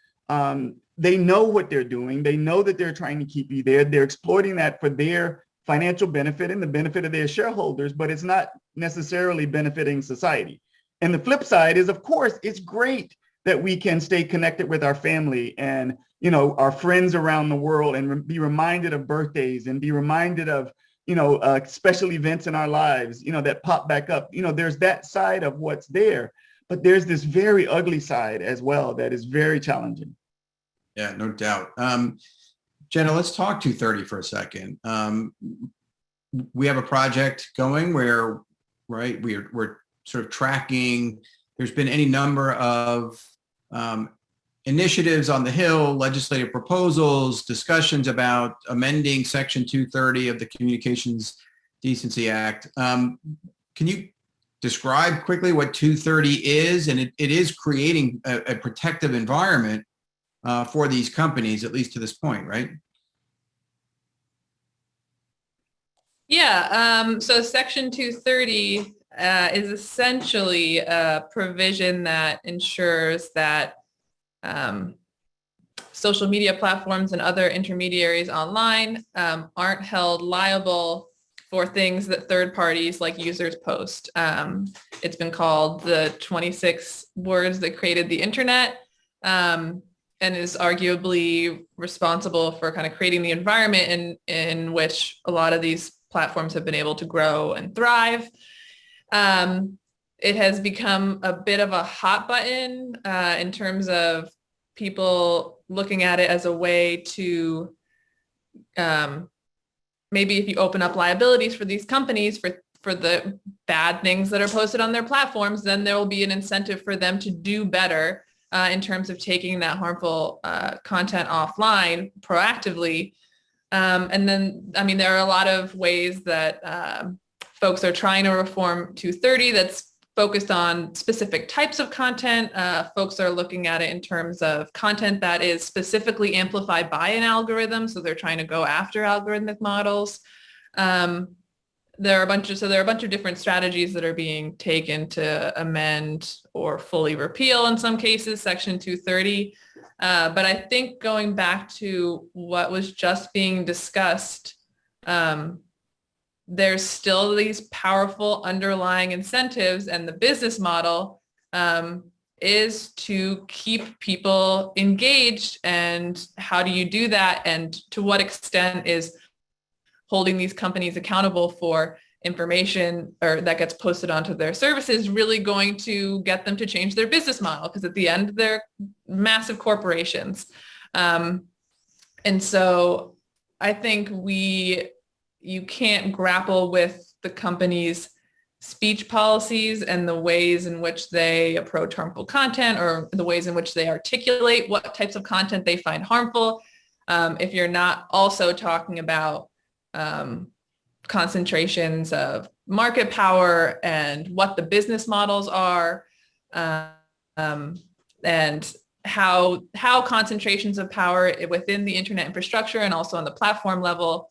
they know what they're doing. They know that they're trying to keep you there. They're exploiting that for their financial benefit and the benefit of their shareholders, but it's not necessarily benefiting society. And the flip side is, of course, it's great that we can stay connected with our family and, our friends around the world, and be reminded of birthdays and be reminded of, special events in our lives, that pop back up. There's that side of what's there, but there's this very ugly side as well that is very challenging. Yeah, no doubt. Jenna, let's talk 230 for a second. We have a project going where, right, we're sort of tracking. There's been any number of initiatives on the Hill, legislative proposals, discussions about amending Section 230 of the Communications Decency Act. Can you describe quickly what 230 is? And it is creating a protective environment for these companies, at least to this point, right? Yeah, so Section 230 is essentially a provision that ensures that social media platforms and other intermediaries online aren't held liable for things that third parties like users post. It's been called the 26 words that created the internet, and is arguably responsible for kind of creating the environment in which a lot of these platforms have been able to grow and thrive. It has become a bit of a hot button in terms of people looking at it as a way to maybe if you open up liabilities for these companies for the bad things that are posted on their platforms, then there will be an incentive for them to do better in terms of taking that harmful content offline proactively. And then, I mean, there are a lot of ways that folks are trying to reform 230 that's focused on specific types of content. Folks are looking at it in terms of content that is specifically amplified by an algorithm. So they're trying to go after algorithmic models. There are a bunch of different strategies that are being taken to amend or fully repeal, in some cases, Section 230. But I think going back to what was just being discussed, there's still these powerful underlying incentives, and the business model is to keep people engaged. And how do you do that? And to what extent is holding these companies accountable for information or that gets posted onto their services really going to get them to change their business model? Because at the end, they're massive corporations. And so I think you can't grapple with the company's speech policies and the ways in which they approach harmful content or the ways in which they articulate what types of content they find harmful if you're not also talking about concentrations of market power and what the business models are, and how concentrations of power within the internet infrastructure and also on the platform level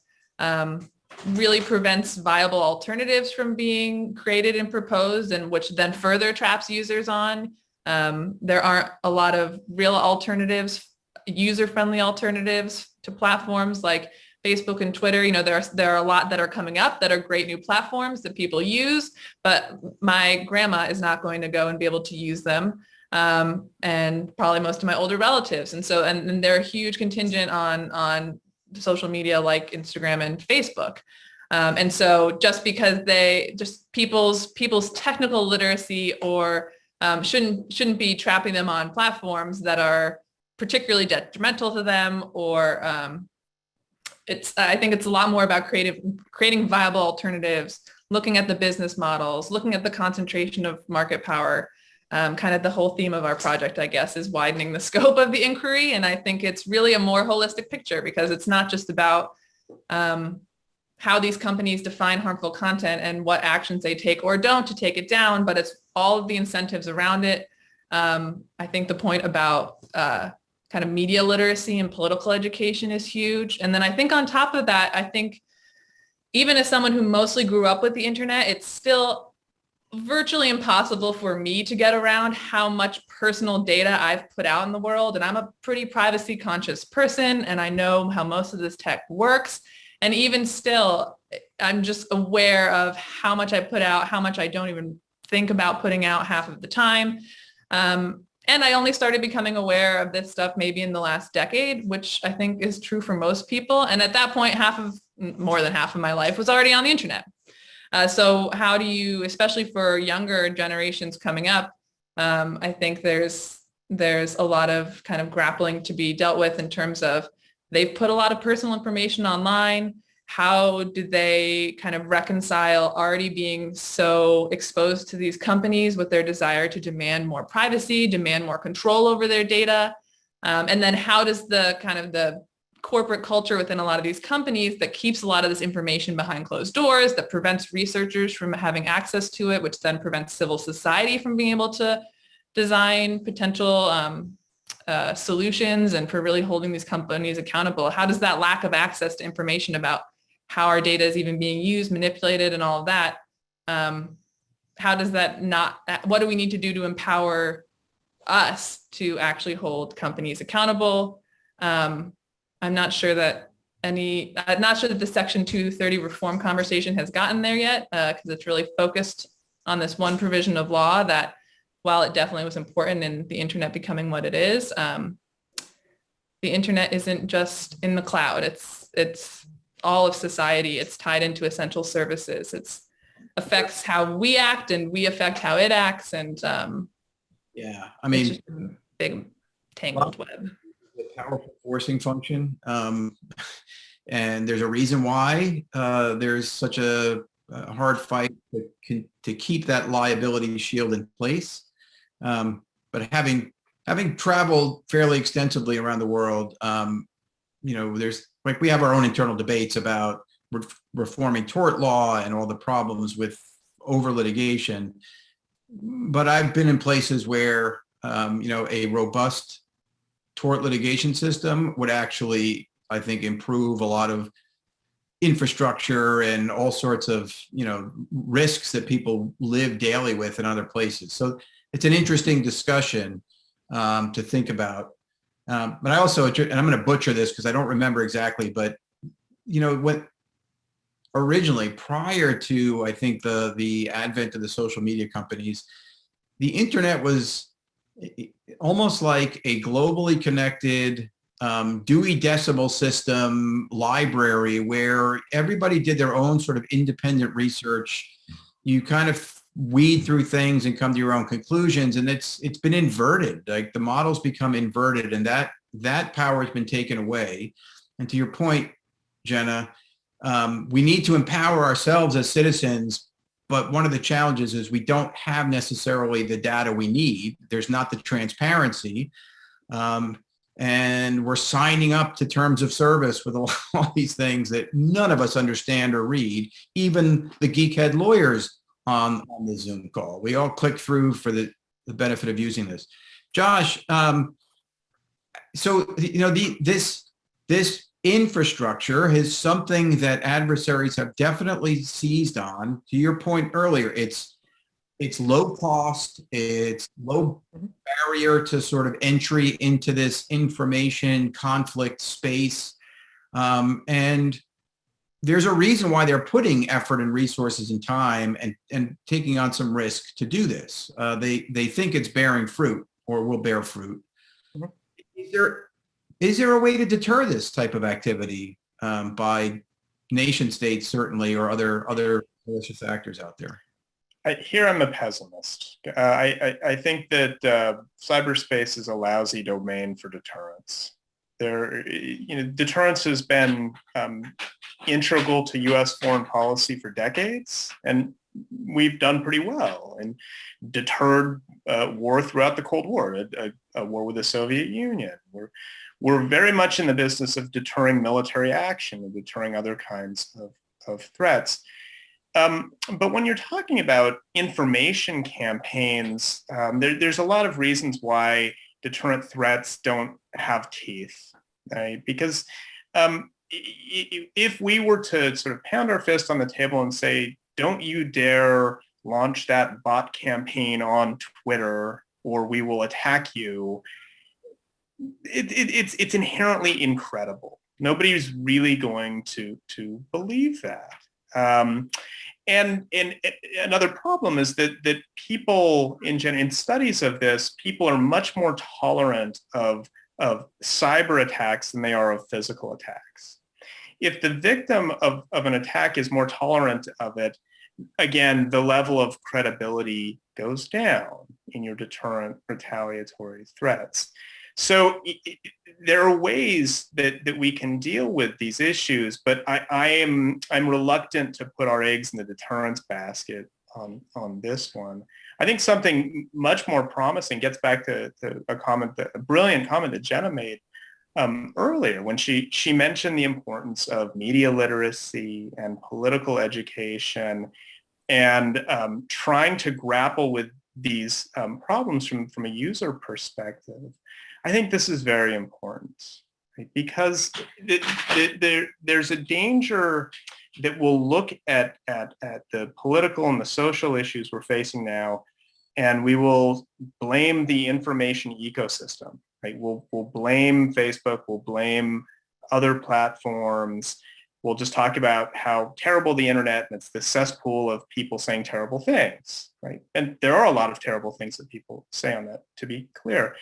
really prevents viable alternatives from being created and proposed, and which then further traps users on. There aren't a lot of real alternatives, user-friendly alternatives to platforms like Facebook and Twitter. You know, there are a lot that are coming up that are great new platforms that people use, but my grandma is not going to go and be able to use them, and probably most of my older relatives. And so, and they're a huge contingent on social media like Instagram and Facebook. And so just because people's technical literacy or shouldn't be trapping them on platforms that are particularly detrimental to them, or I think it's a lot more about creating viable alternatives, looking at the business models, looking at the concentration of market power. Kind of the whole theme of our project, I guess, is widening the scope of the inquiry. And I think it's really a more holistic picture, because it's not just about how these companies define harmful content and what actions they take or don't to take it down, but it's all of the incentives around it. I think the point about kind of media literacy and political education is huge. And then I think on top of that, I think even as someone who mostly grew up with the internet, it's still virtually impossible for me to get around how much personal data I've put out in the world. And I'm a pretty privacy conscious person, and I know how most of this tech works. And even still, I'm just aware of how much I put out, how much I don't even think about putting out half of the time. And I only started becoming aware of this stuff maybe in the last decade, which I think is true for most people. And at that point, more than half of my life was already on the internet. So how do you, especially for younger generations coming up, I think there's a lot of kind of grappling to be dealt with in terms of they've put a lot of personal information online. How do they kind of reconcile already being so exposed to these companies with their desire to demand more privacy, demand more control over their data? And then how does the kind of the corporate culture within a lot of these companies that keeps a lot of this information behind closed doors, that prevents researchers from having access to it, which then prevents civil society from being able to design potential solutions and for really holding these companies accountable. How does that lack of access to information about how our data is even being used, manipulated, and all of that, how does that not, what do we need to do to empower us to actually hold companies accountable? I'm not sure that the Section 230 reform conversation has gotten there yet, because it's really focused on this one provision of law that, while it definitely was important in the internet becoming what it is, the internet isn't just in the cloud. It's all of society. It's tied into essential services. It's affects how we act, and we affect how it acts. And yeah, I mean, it's just a big tangled web. The powerful forcing function, and there's a reason why there's such a hard fight to keep that liability shield in place. But having traveled fairly extensively around the world, there's we have our own internal debates about reforming tort law and all the problems with over litigation. But I've been in places where, a robust tort litigation system would actually, I think, improve a lot of infrastructure and all sorts of, risks that people live daily with in other places. So it's an interesting discussion to think about. But I also, and I'm going to butcher this because I don't remember exactly, but, when originally, prior to, I think, the advent of the social media companies, the internet was almost like a globally connected Dewey Decimal System library where everybody did their own sort of independent research. You kind of weed through things and come to your own conclusions, and it's been inverted. Like the models become inverted, and that power has been taken away. And to your point, Jenna, we need to empower ourselves as citizens, but one of the challenges is we don't have necessarily the data we need. There's not the transparency. And we're signing up to terms of service with all these things that none of us understand or read, even the geekhead lawyers on the Zoom call. We all click through for the benefit of using this. Josh, so, this infrastructure is something that adversaries have definitely seized on. To your point earlier, it's low cost, it's low barrier to sort of entry into this information conflict space. And there's a reason why they're putting effort and resources and time and taking on some risk to do this. They think it's bearing fruit or will bear fruit. Is there a way to deter this type of activity by nation states, certainly, or other malicious actors out there? Here I'm a pessimist. I think that cyberspace is a lousy domain for deterrence. Deterrence has been integral to U.S. foreign policy for decades, and we've done pretty well and deterred war throughout the Cold War, a war with the Soviet Union. We're very much in the business of deterring military action and deterring other kinds of threats. But when you're talking about information campaigns, there's a lot of reasons why deterrent threats don't have teeth, right? Because if we were to sort of pound our fist on the table and say, don't you dare launch that bot campaign on Twitter or we will attack you, it's inherently incredible. Nobody's really going to believe that. And another problem is that people in studies of this, people are much more tolerant of cyber attacks than they are of physical attacks. If the victim of an attack is more tolerant of it, again, the level of credibility goes down in your deterrent retaliatory threats. So there are ways that we can deal with these issues, but I'm reluctant to put our eggs in the deterrence basket on this one. I think something much more promising gets back to a brilliant comment that Jenna made earlier when she mentioned the importance of media literacy and political education and trying to grapple with these problems from a user perspective. I think this is very important, right? Because there's a danger that we'll look at the political and the social issues we're facing now, and we will blame the information ecosystem, right? We'll blame Facebook, we'll blame other platforms. We'll just talk about how terrible the internet, and it's the cesspool of people saying terrible things, right? And there are a lot of terrible things that people say on that, to be clear.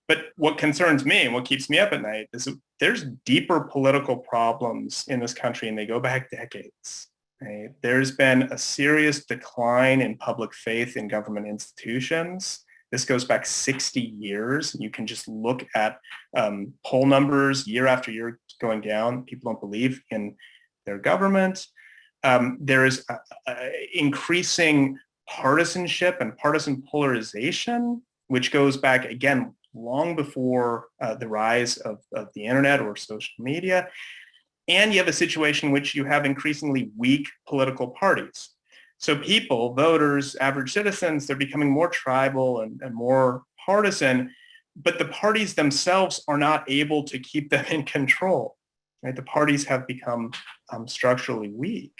But what concerns me and what keeps me up at night is that there's deeper political problems in this country, and they go back decades. Right? There's been a serious decline in public faith in government institutions. This goes back 60 years. You can just look at poll numbers year after year going down. People don't believe in their government. There is increasing partisanship and partisan polarization, which goes back, again, long before the rise of the internet or social media. And you have a situation in which you have increasingly weak political parties. So people, voters, average citizens, they're becoming more tribal and more partisan, but the parties themselves are not able to keep them in control. Right? The parties have become structurally weak.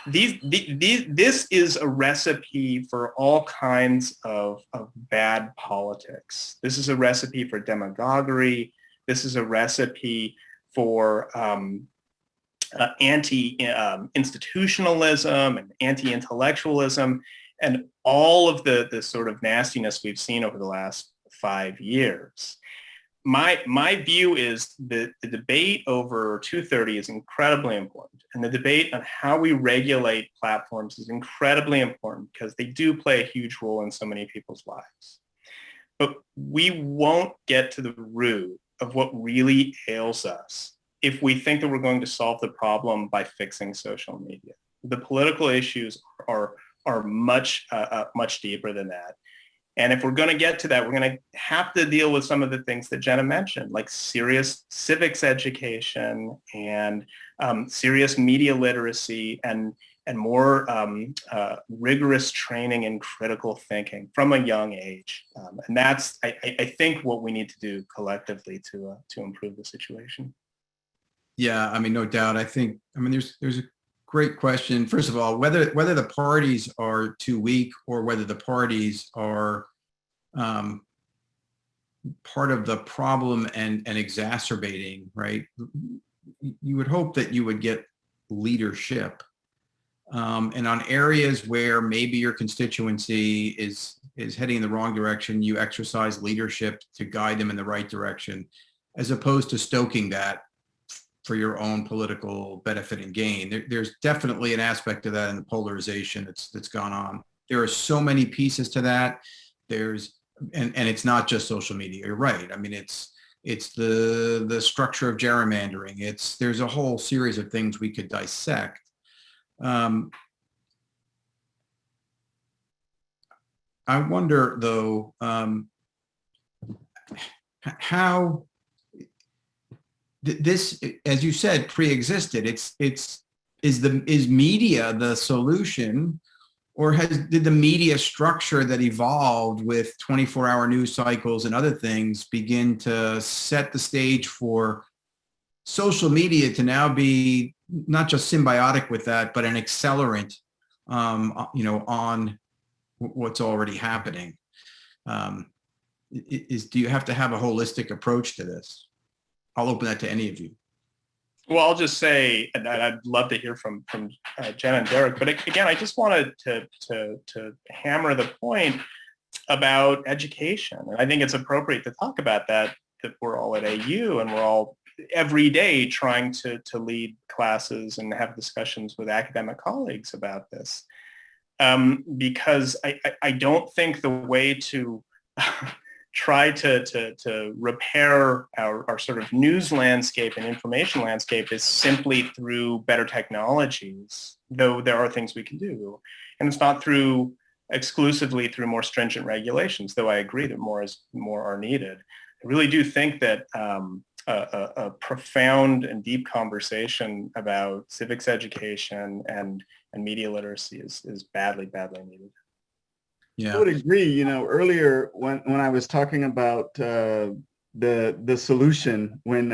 This is a recipe for all kinds of bad politics. This is a recipe for demagoguery. This is a recipe for anti-institutionalism and anti-intellectualism and all of the sort of nastiness we've seen over the last 5 years. My view is that the debate over 230 is incredibly important, and the debate on how we regulate platforms is incredibly important because they do play a huge role in so many people's lives. But we won't get to the root of what really ails us if we think that we're going to solve the problem by fixing social media. The political issues are much deeper than that. And if we're going to get to that, we're going to have to deal with some of the things that Jenna mentioned, like serious civics education and serious media literacy and more rigorous training in critical thinking from a young age. And that's, I think, what we need to do collectively to improve the situation. Yeah, I mean, no doubt. I think, there's a great question. First of all, whether the parties are too weak or whether the parties are part of the problem and exacerbating, right? You would hope that you would get leadership. And on areas where maybe your constituency is heading in the wrong direction, you exercise leadership to guide them in the right direction, as opposed to stoking that for your own political benefit and gain. There's definitely an aspect of that in the polarization that's gone on. There are so many pieces to that. And it's not just social media. You're right. It's the structure of gerrymandering. There's a whole series of things we could dissect. I wonder though, how this, as you said, pre-existed. Is media the solution, or did the media structure that evolved with 24-hour news cycles and other things begin to set the stage for social media to now be not just symbiotic with that, but an accelerant, on what's already happening? Do you have to have a holistic approach to this? I'll open that to any of you. Well, I'll just say, and I'd love to hear from Jenna and Derrick, but again, I just wanted to hammer the point about education. And I think it's appropriate to talk about that we're all at AU and we're all every day trying to lead classes and have discussions with academic colleagues about this. Because I don't think the way to try to repair our sort of news landscape and information landscape is simply through better technologies, though there are things we can do. And it's not exclusively through more stringent regulations, though I agree that more are needed. I really do think that a profound and deep conversation about civics education and media literacy is badly needed. I would agree. Earlier when I was talking about the solution, when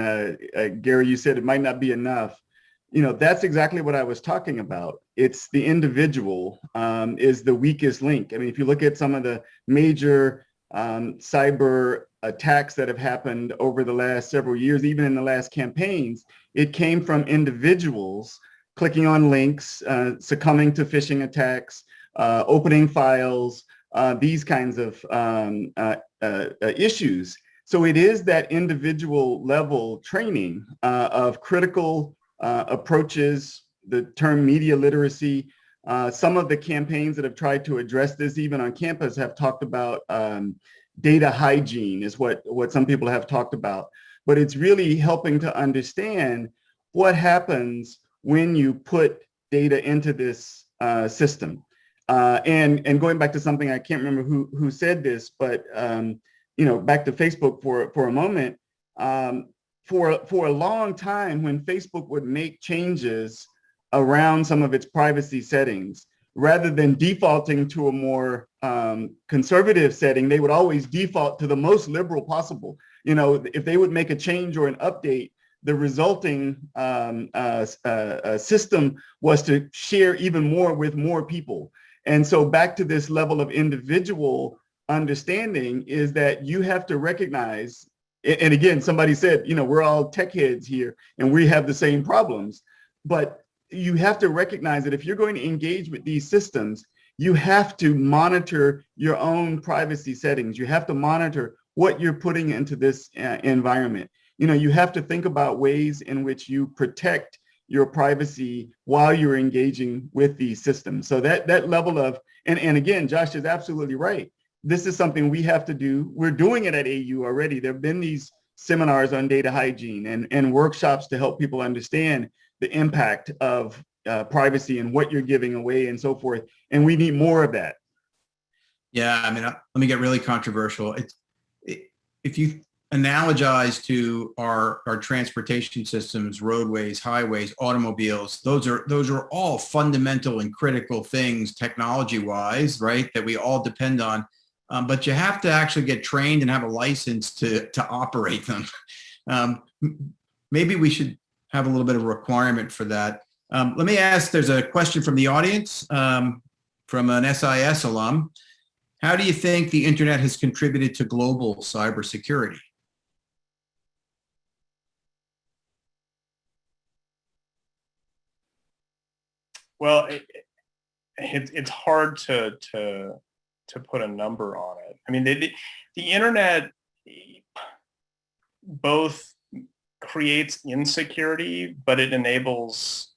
Gary, you said it might not be enough. That's exactly what I was talking about. It's the individual is the weakest link. I mean, if you look at some of the major cyber attacks that have happened over the last several years, even in the last campaigns, it came from individuals clicking on links, succumbing to phishing attacks, opening files, these kinds of issues. So it is that individual level training of critical approaches, the term media literacy. Some of the campaigns that have tried to address this, even on campus, have talked about data hygiene is what some people have talked about. But it's really helping to understand what happens when you put data into this system. And going back to something, I can't remember who said this, but back to Facebook for a moment. For a long time, when Facebook would make changes around some of its privacy settings, rather than defaulting to a more conservative setting, they would always default to the most liberal possible. If they would make a change or an update, the resulting system was to share even more with more people. And so back to this level of individual understanding is that you have to recognize, and again, somebody said, we're all tech heads here and we have the same problems, but you have to recognize that if you're going to engage with these systems, you have to monitor your own privacy settings. You have to monitor what you're putting into this environment. You have to think about ways in which you protect your privacy while you're engaging with these systems. So that level of, and again, Josh is absolutely right. This is something we have to do. We're doing it at AU already. There have been these seminars on data hygiene and workshops to help people understand the impact of privacy and what you're giving away and so forth. And we need more of that. Yeah, I mean, let me get really controversial. If you analogize to our transportation systems, roadways, highways, automobiles, those are all fundamental and critical things technology-wise, right, that we all depend on. But you have to actually get trained and have a license to operate them. Maybe we should have a little bit of a requirement for that. Let me ask, there's a question from the audience, from an SIS alum. How do you think the internet has contributed to global cybersecurity? Well, it's hard to put a number on it. I mean, the internet both creates insecurity, but it enables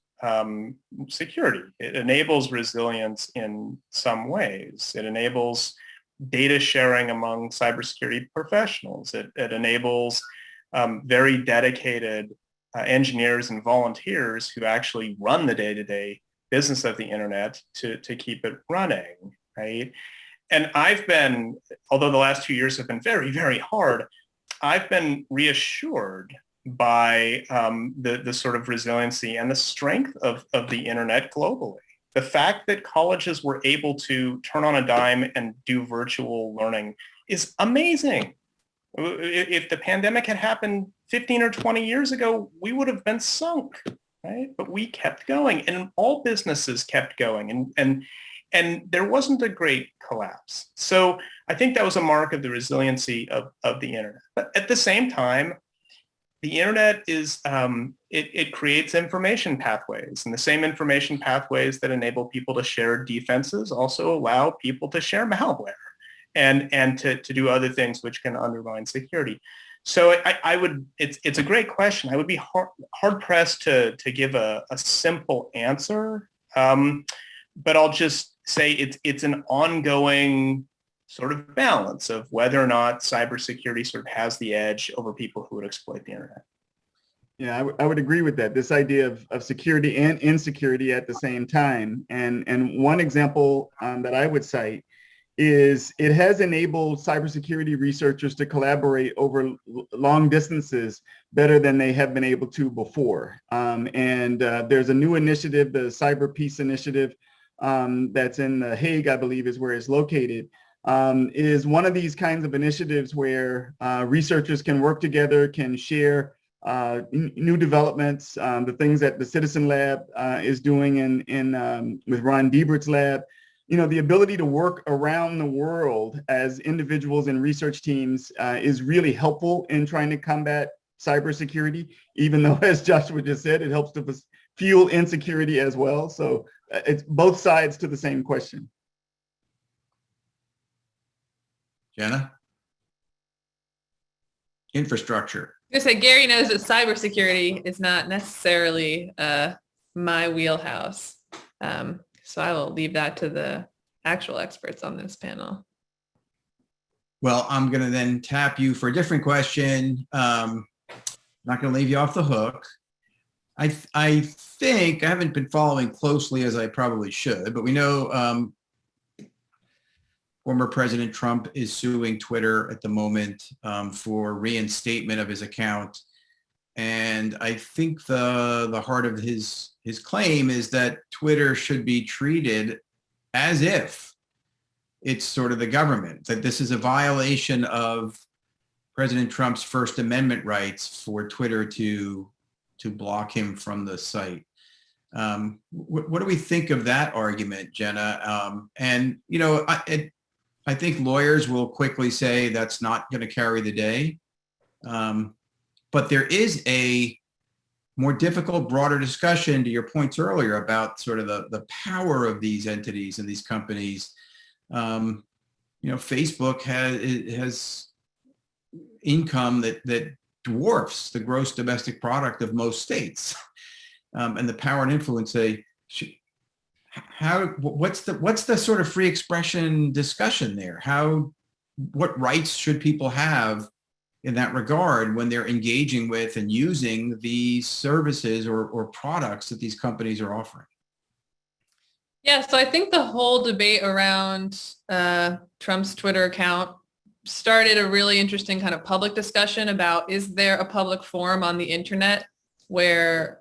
security. It enables resilience in some ways. It enables data sharing among cybersecurity professionals. It enables very dedicated engineers and volunteers who actually run the day-to-day business of the internet to keep it running, right? And I've been, although the last 2 years have been very, very hard, I've been reassured by the sort of resiliency and the strength of the internet globally. The fact that colleges were able to turn on a dime and do virtual learning is amazing. If the pandemic had happened 15 or 20 years ago, we would have been sunk, right? But we kept going, and all businesses kept going, and there wasn't a great collapse. So I think that was a mark of the resiliency of the internet. But at the same time, the internet is, it creates information pathways, and the same information pathways that enable people to share defenses also allow people to share malware and to do other things which can undermine security. So I would, it's a great question. I would be hard pressed to give a simple answer, but I'll just say it's an ongoing sort of balance of whether or not cybersecurity sort of has the edge over people who would exploit the internet. Yeah, I would agree with that. This idea of security and insecurity at the same time. And one example that I would cite is it has enabled cybersecurity researchers to collaborate over long distances better than they have been able to before. There's a new initiative, the Cyber Peace Initiative, that's in The Hague, I believe is where it's located, is one of these kinds of initiatives where researchers can work together, can share new developments, the things that the Citizen Lab is doing with Ron Diebert's lab. The ability to work around the world as individuals and research teams is really helpful in trying to combat cybersecurity, even though, as Joshua just said, it helps to fuel insecurity as well. So it's both sides to the same question. Jenna? Infrastructure. I was gonna say, Gary knows that cybersecurity is not necessarily my wheelhouse. So I will leave that to the actual experts on this panel. Well, I'm going to then tap you for a different question. Not going to leave you off the hook. I think I haven't been following closely as I probably should, but we know former President Trump is suing Twitter at the moment for reinstatement of his account. And I think the heart of his claim is that Twitter should be treated as if it's sort of the government, that this is a violation of President Trump's First Amendment rights for Twitter to block him from the site. What do we think of that argument, Jenna? I think lawyers will quickly say that's not going to carry the day. But there is a more difficult, broader discussion to your points earlier about sort of the power of these entities and these companies. Facebook has income that dwarfs the gross domestic product of most states, and the power and influence. What's the sort of free expression discussion there? What rights should people have in that regard when they're engaging with and using these services or products that these companies are offering? Yeah, so I think the whole debate around Trump's Twitter account started a really interesting kind of public discussion about, is there a public forum on the internet where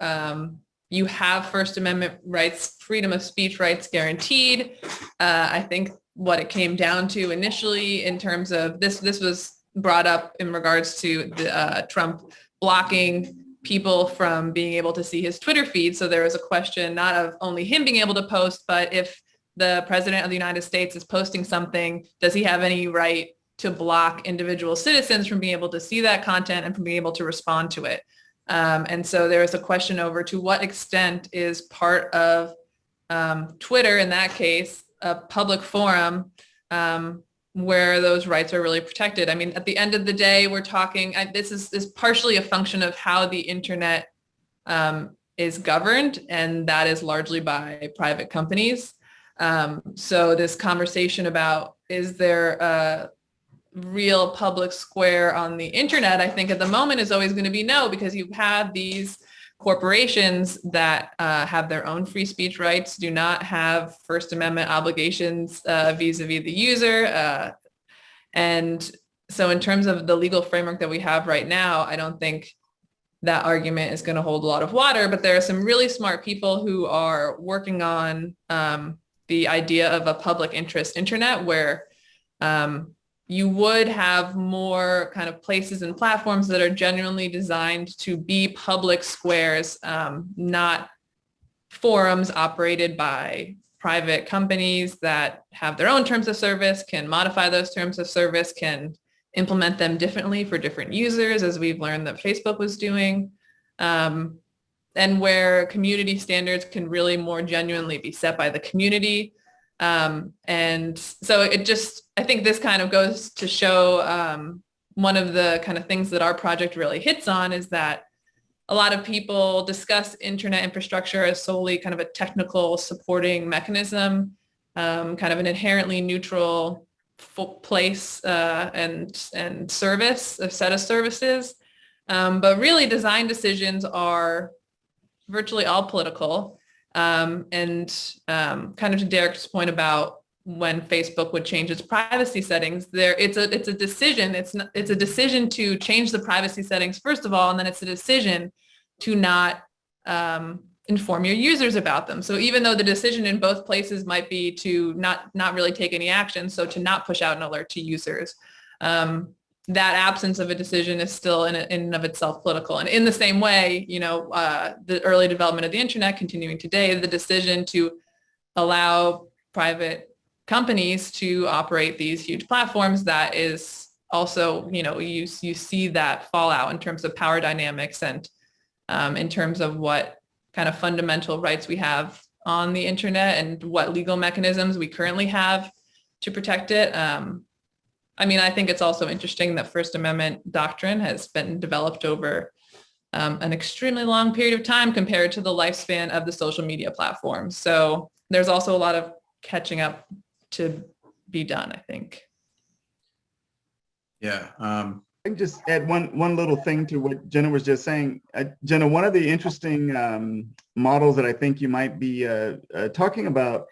you have First Amendment rights, freedom of speech rights guaranteed? I think what it came down to initially in terms of this was brought up in regards to the, Trump blocking people from being able to see his Twitter feed. So there was a question not of only him being able to post, but if the president of the United States is posting something, does he have any right to block individual citizens from being able to see that content and from being able to respond to it? And so there was a question over to what extent is part of Twitter, in that case, a public forum where those rights are really protected. I mean, at the end of the day, we're talking, this is partially a function of how the internet is governed, and that is largely by private companies. So this conversation about, is there a real public square on the internet, I think at the moment is always going to be no, because you have these corporations that have their own free speech rights, do not have First Amendment obligations vis-a-vis the user. And so in terms of the legal framework that we have right now, I don't think that argument is going to hold a lot of water, but there are some really smart people who are working on the idea of a public interest internet where you would have more kind of places and platforms that are genuinely designed to be public squares, not forums operated by private companies that have their own terms of service, can modify those terms of service, can implement them differently for different users, as we've learned that Facebook was doing, and where community standards can really more genuinely be set by the community. And so I think this kind of goes to show one of the kind of things that our project really hits on is that a lot of people discuss internet infrastructure as solely kind of a technical supporting mechanism, kind of an inherently neutral place and service, a set of services. But really design decisions are virtually all political. And kind of to Derrick's point about when Facebook would change its privacy settings, it's a decision. It's a decision to change the privacy settings first of all, and then it's a decision to not inform your users about them. So even though the decision in both places might be to not really take any action, so to not push out an alert to users, that absence of a decision is still in and of itself political. And in the same way, the early development of the internet continuing today, the decision to allow private companies to operate these huge platforms, that is also, you see that fallout in terms of power dynamics and in terms of what kind of fundamental rights we have on the internet and what legal mechanisms we currently have to protect it. I think it's also interesting that First Amendment doctrine has been developed over an extremely long period of time compared to the lifespan of the social media platforms. So there's also a lot of catching up to be done, I think. Yeah. I can just add one little thing to what Jenna was just saying. Jenna, one of the interesting models that I think you might be talking about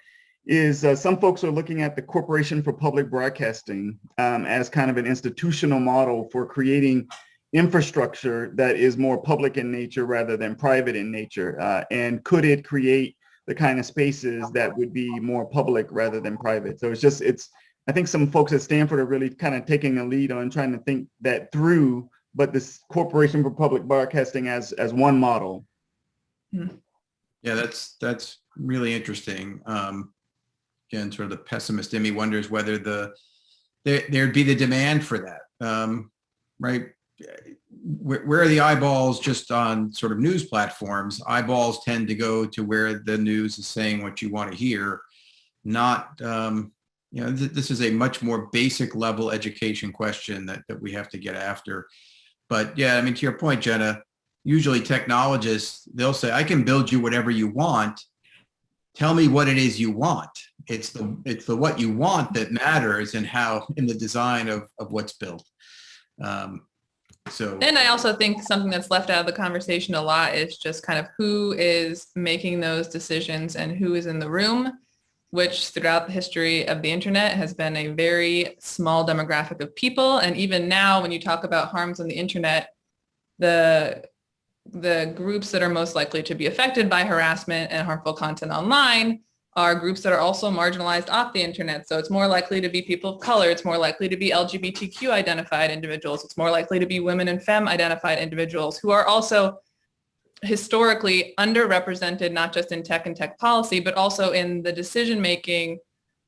is some folks are looking at the Corporation for Public Broadcasting as kind of an institutional model for creating infrastructure that is more public in nature rather than private in nature. And could it create the kind of spaces that would be more public rather than private? So I think some folks at Stanford are really kind of taking the lead on trying to think that through, but this Corporation for Public Broadcasting as one model. Yeah, that's really interesting. Again, sort of the pessimist in me wonders whether there'd be the demand for that, right? Where are the eyeballs just on sort of news platforms? Eyeballs tend to go to where the news is saying what you want to hear, not, this is a much more basic level education question that we have to get after. But yeah, to your point, Jenna, usually technologists, they'll say, I can build you whatever you want. Tell me what it is you want. It's the what you want that matters and how in the design of what's built. And I also think something that's left out of the conversation a lot is just kind of who is making those decisions and who is in the room, which throughout the history of the internet has been a very small demographic of people. And even now, when you talk about harms on the internet, the groups that are most likely to be affected by harassment and harmful content online are groups that are also marginalized off the internet. So it's more likely to be people of color. It's more likely to be LGBTQ identified individuals. It's more likely to be women and femme identified individuals who are also historically underrepresented, not just in tech and tech policy, but also in the decision-making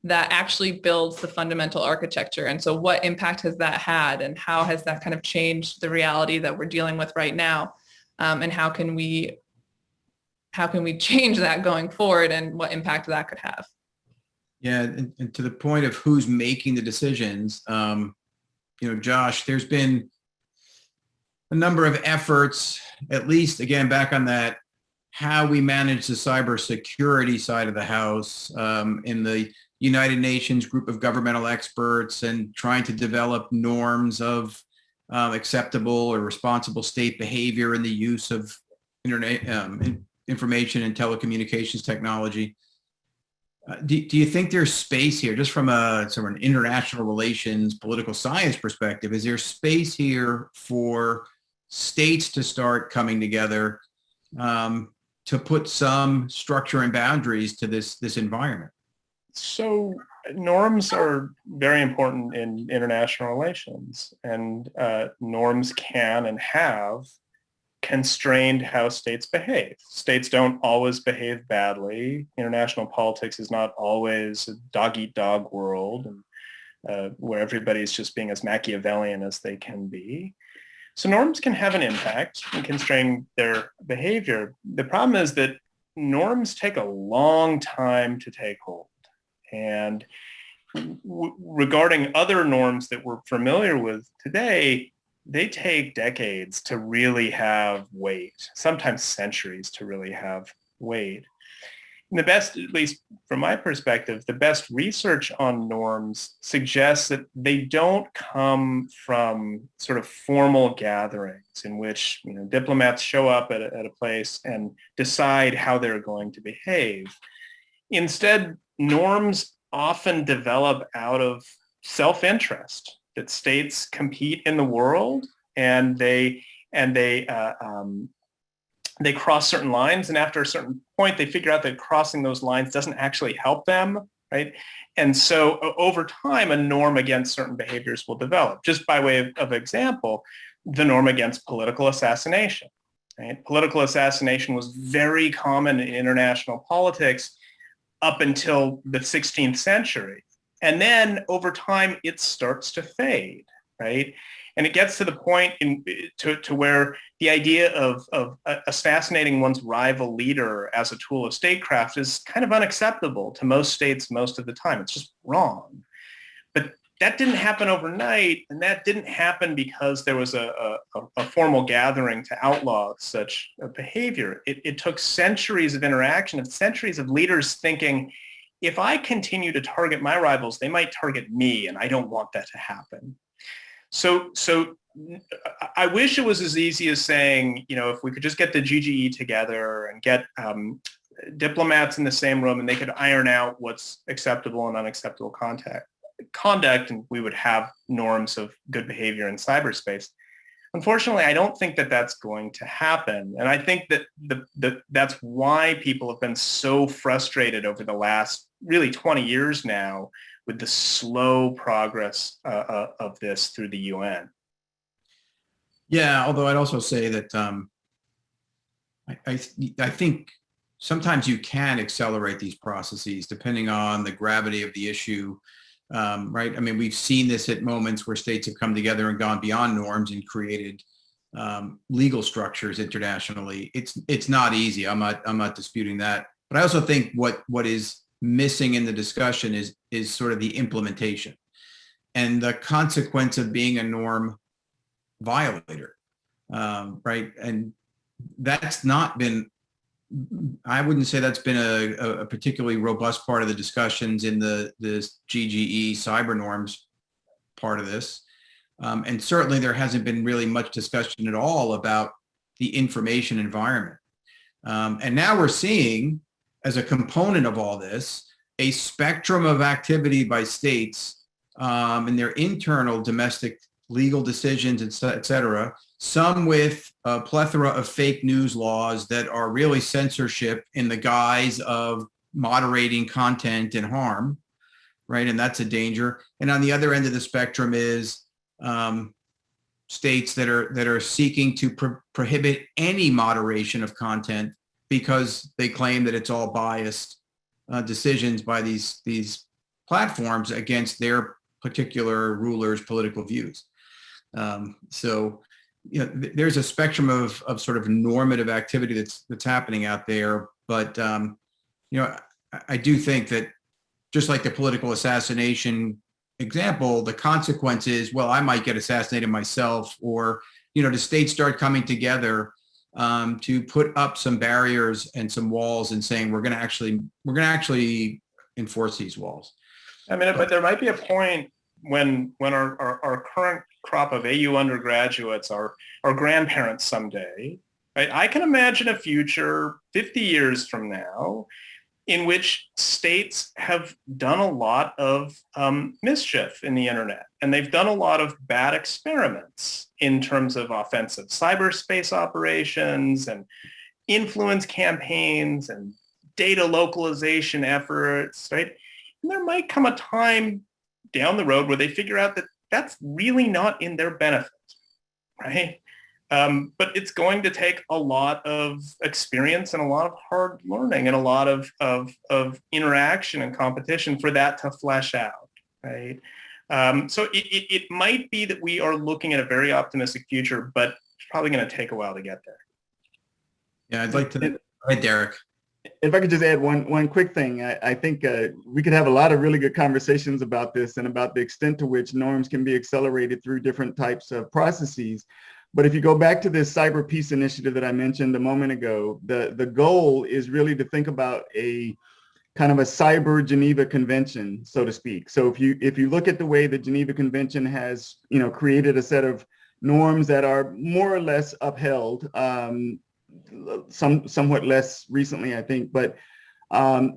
that actually builds the fundamental architecture. And so what impact has that had, and how has that kind of changed the reality that we're dealing with right now? And how can we change that going forward, and what impact that could have? Yeah, and to the point of who's making the decisions, Josh, there's been a number of efforts, at least again, back on that, how we manage the cybersecurity side of the house in the United Nations group of governmental experts, and trying to develop norms of acceptable or responsible state behavior in the use of internet information and telecommunications technology. Do you think there's space here, just from a sort of an international relations, political science perspective? Is there space here for states to start coming together to put some structure and boundaries to this environment? So norms are very important in international relations, and norms can and have constrained how states behave. States don't always behave badly. International politics is not always a dog-eat-dog world, and where everybody's just being as Machiavellian as they can be. So norms can have an impact and constrain their behavior. The problem is that norms take a long time to take hold. And regarding other norms that we're familiar with today, they take decades to really have weight, sometimes centuries to really have weight. And the best, at least from my perspective, the best research on norms suggests that they don't come from sort of formal gatherings in which diplomats show up at a place and decide how they're going to behave. Instead, norms often develop out of self-interest, that states compete in the world and they cross certain lines, and after a certain point, they figure out that crossing those lines doesn't actually help them, right? And so over time, a norm against certain behaviors will develop. Just by way of example, the norm against political assassination, right? Political assassination was very common in international politics up until the 16th century. And then over time, it starts to fade, right? And it gets to the point to where the idea of assassinating one's rival leader as a tool of statecraft is kind of unacceptable to most states most of the time. It's just wrong. But that didn't happen overnight, and that didn't happen because there was a formal gathering to outlaw such a behavior. It took centuries of interaction, and centuries of leaders thinking, if I continue to target my rivals, they might target me, and I don't want that to happen. So I wish it was as easy as saying, if we could just get the GGE together and get diplomats in the same room and they could iron out what's acceptable and unacceptable conduct, and we would have norms of good behavior in cyberspace. Unfortunately, I don't think that that's going to happen. And I think that that's why people have been so frustrated over the last really 20 years now with the slow progress of this through the UN. Yeah, although I'd also say that I think sometimes you can accelerate these processes depending on the gravity of the issue, right? I mean, we've seen this at moments where states have come together and gone beyond norms and created legal structures internationally. It's not easy. I'm not disputing that. But I also think what is missing in the discussion is sort of the implementation and the consequence of being a norm violator, right? And that's not been, I wouldn't say that's been a particularly robust part of the discussions in the GGE cyber norms part of this. And certainly there hasn't been really much discussion at all about the information environment. And now we're seeing, as a component of all this, a spectrum of activity by states in their internal domestic legal decisions, et cetera, some with a plethora of fake news laws that are really censorship in the guise of moderating content and harm, right? And that's a danger. And on the other end of the spectrum is states that are seeking to prohibit any moderation of content because they claim that it's all biased decisions by these platforms against their particular rulers' political views. So, there's a spectrum of sort of normative activity that's happening out there. But, I do think that just like the political assassination example, the consequence is, well, I might get assassinated myself, or, do states start coming together to put up some barriers and some walls and saying we're going to actually enforce these walls. I mean, but there might be a point when our current crop of AU undergraduates are grandparents someday, right? I can imagine a future 50 years from now in which states have done a lot of mischief in the internet, and they've done a lot of bad experiments in terms of offensive cyberspace operations and influence campaigns and data localization efforts, right? And there might come a time down the road where they figure out that that's really not in their benefit, right? But it's going to take a lot of experience and a lot of hard learning and a lot of interaction and competition for that to flesh out, right? So it might be that we are looking at a very optimistic future, but it's probably going to take a while to get there. Yeah, I'd like to. Go ahead, Derrick. If I could just add one quick thing, I think we could have a lot of really good conversations about this and about the extent to which norms can be accelerated through different types of processes. But if you go back to this cyber peace initiative that I mentioned a moment ago, the goal is really to think about a kind of a cyber Geneva Convention, so to speak. So if you look at the way the Geneva Convention has, created a set of norms that are more or less upheld, somewhat less recently, I think, but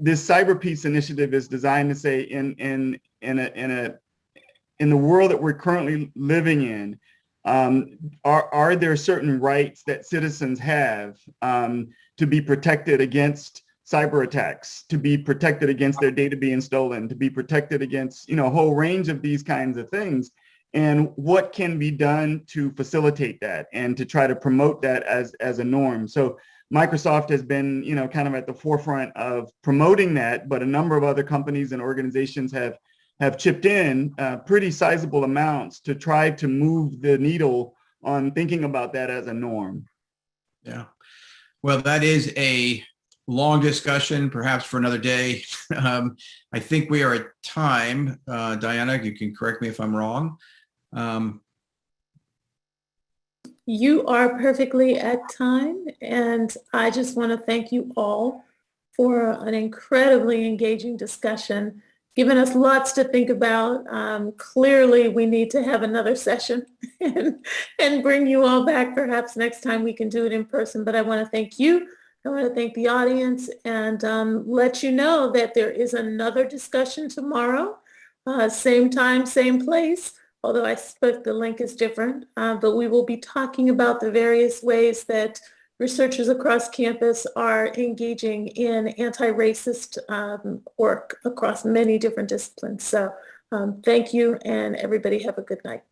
This Cyber Peace initiative is designed to say in the world that we're currently living in, are there certain rights that citizens have to be protected against cyber attacks, to be protected against their data being stolen, to be protected against, a whole range of these kinds of things, and what can be done to facilitate that and to try to promote that as a norm. So Microsoft has been, kind of at the forefront of promoting that, but a number of other companies and organizations have chipped in pretty sizable amounts to try to move the needle on thinking about that as a norm. Yeah. Well, that is a long discussion, perhaps for another day. I think we are at time. Diana, you can correct me if I'm wrong. You are perfectly at time, and I just want to thank you all for an incredibly engaging discussion, giving us lots to think about. Clearly, we need to have another session and bring you all back. Perhaps next time we can do it in person, but I want to thank you. I want to thank the audience and let you know that there is another discussion tomorrow, same time, same place, although I suspect the link is different, but we will be talking about the various ways that researchers across campus are engaging in anti-racist work across many different disciplines. So thank you, and everybody have a good night.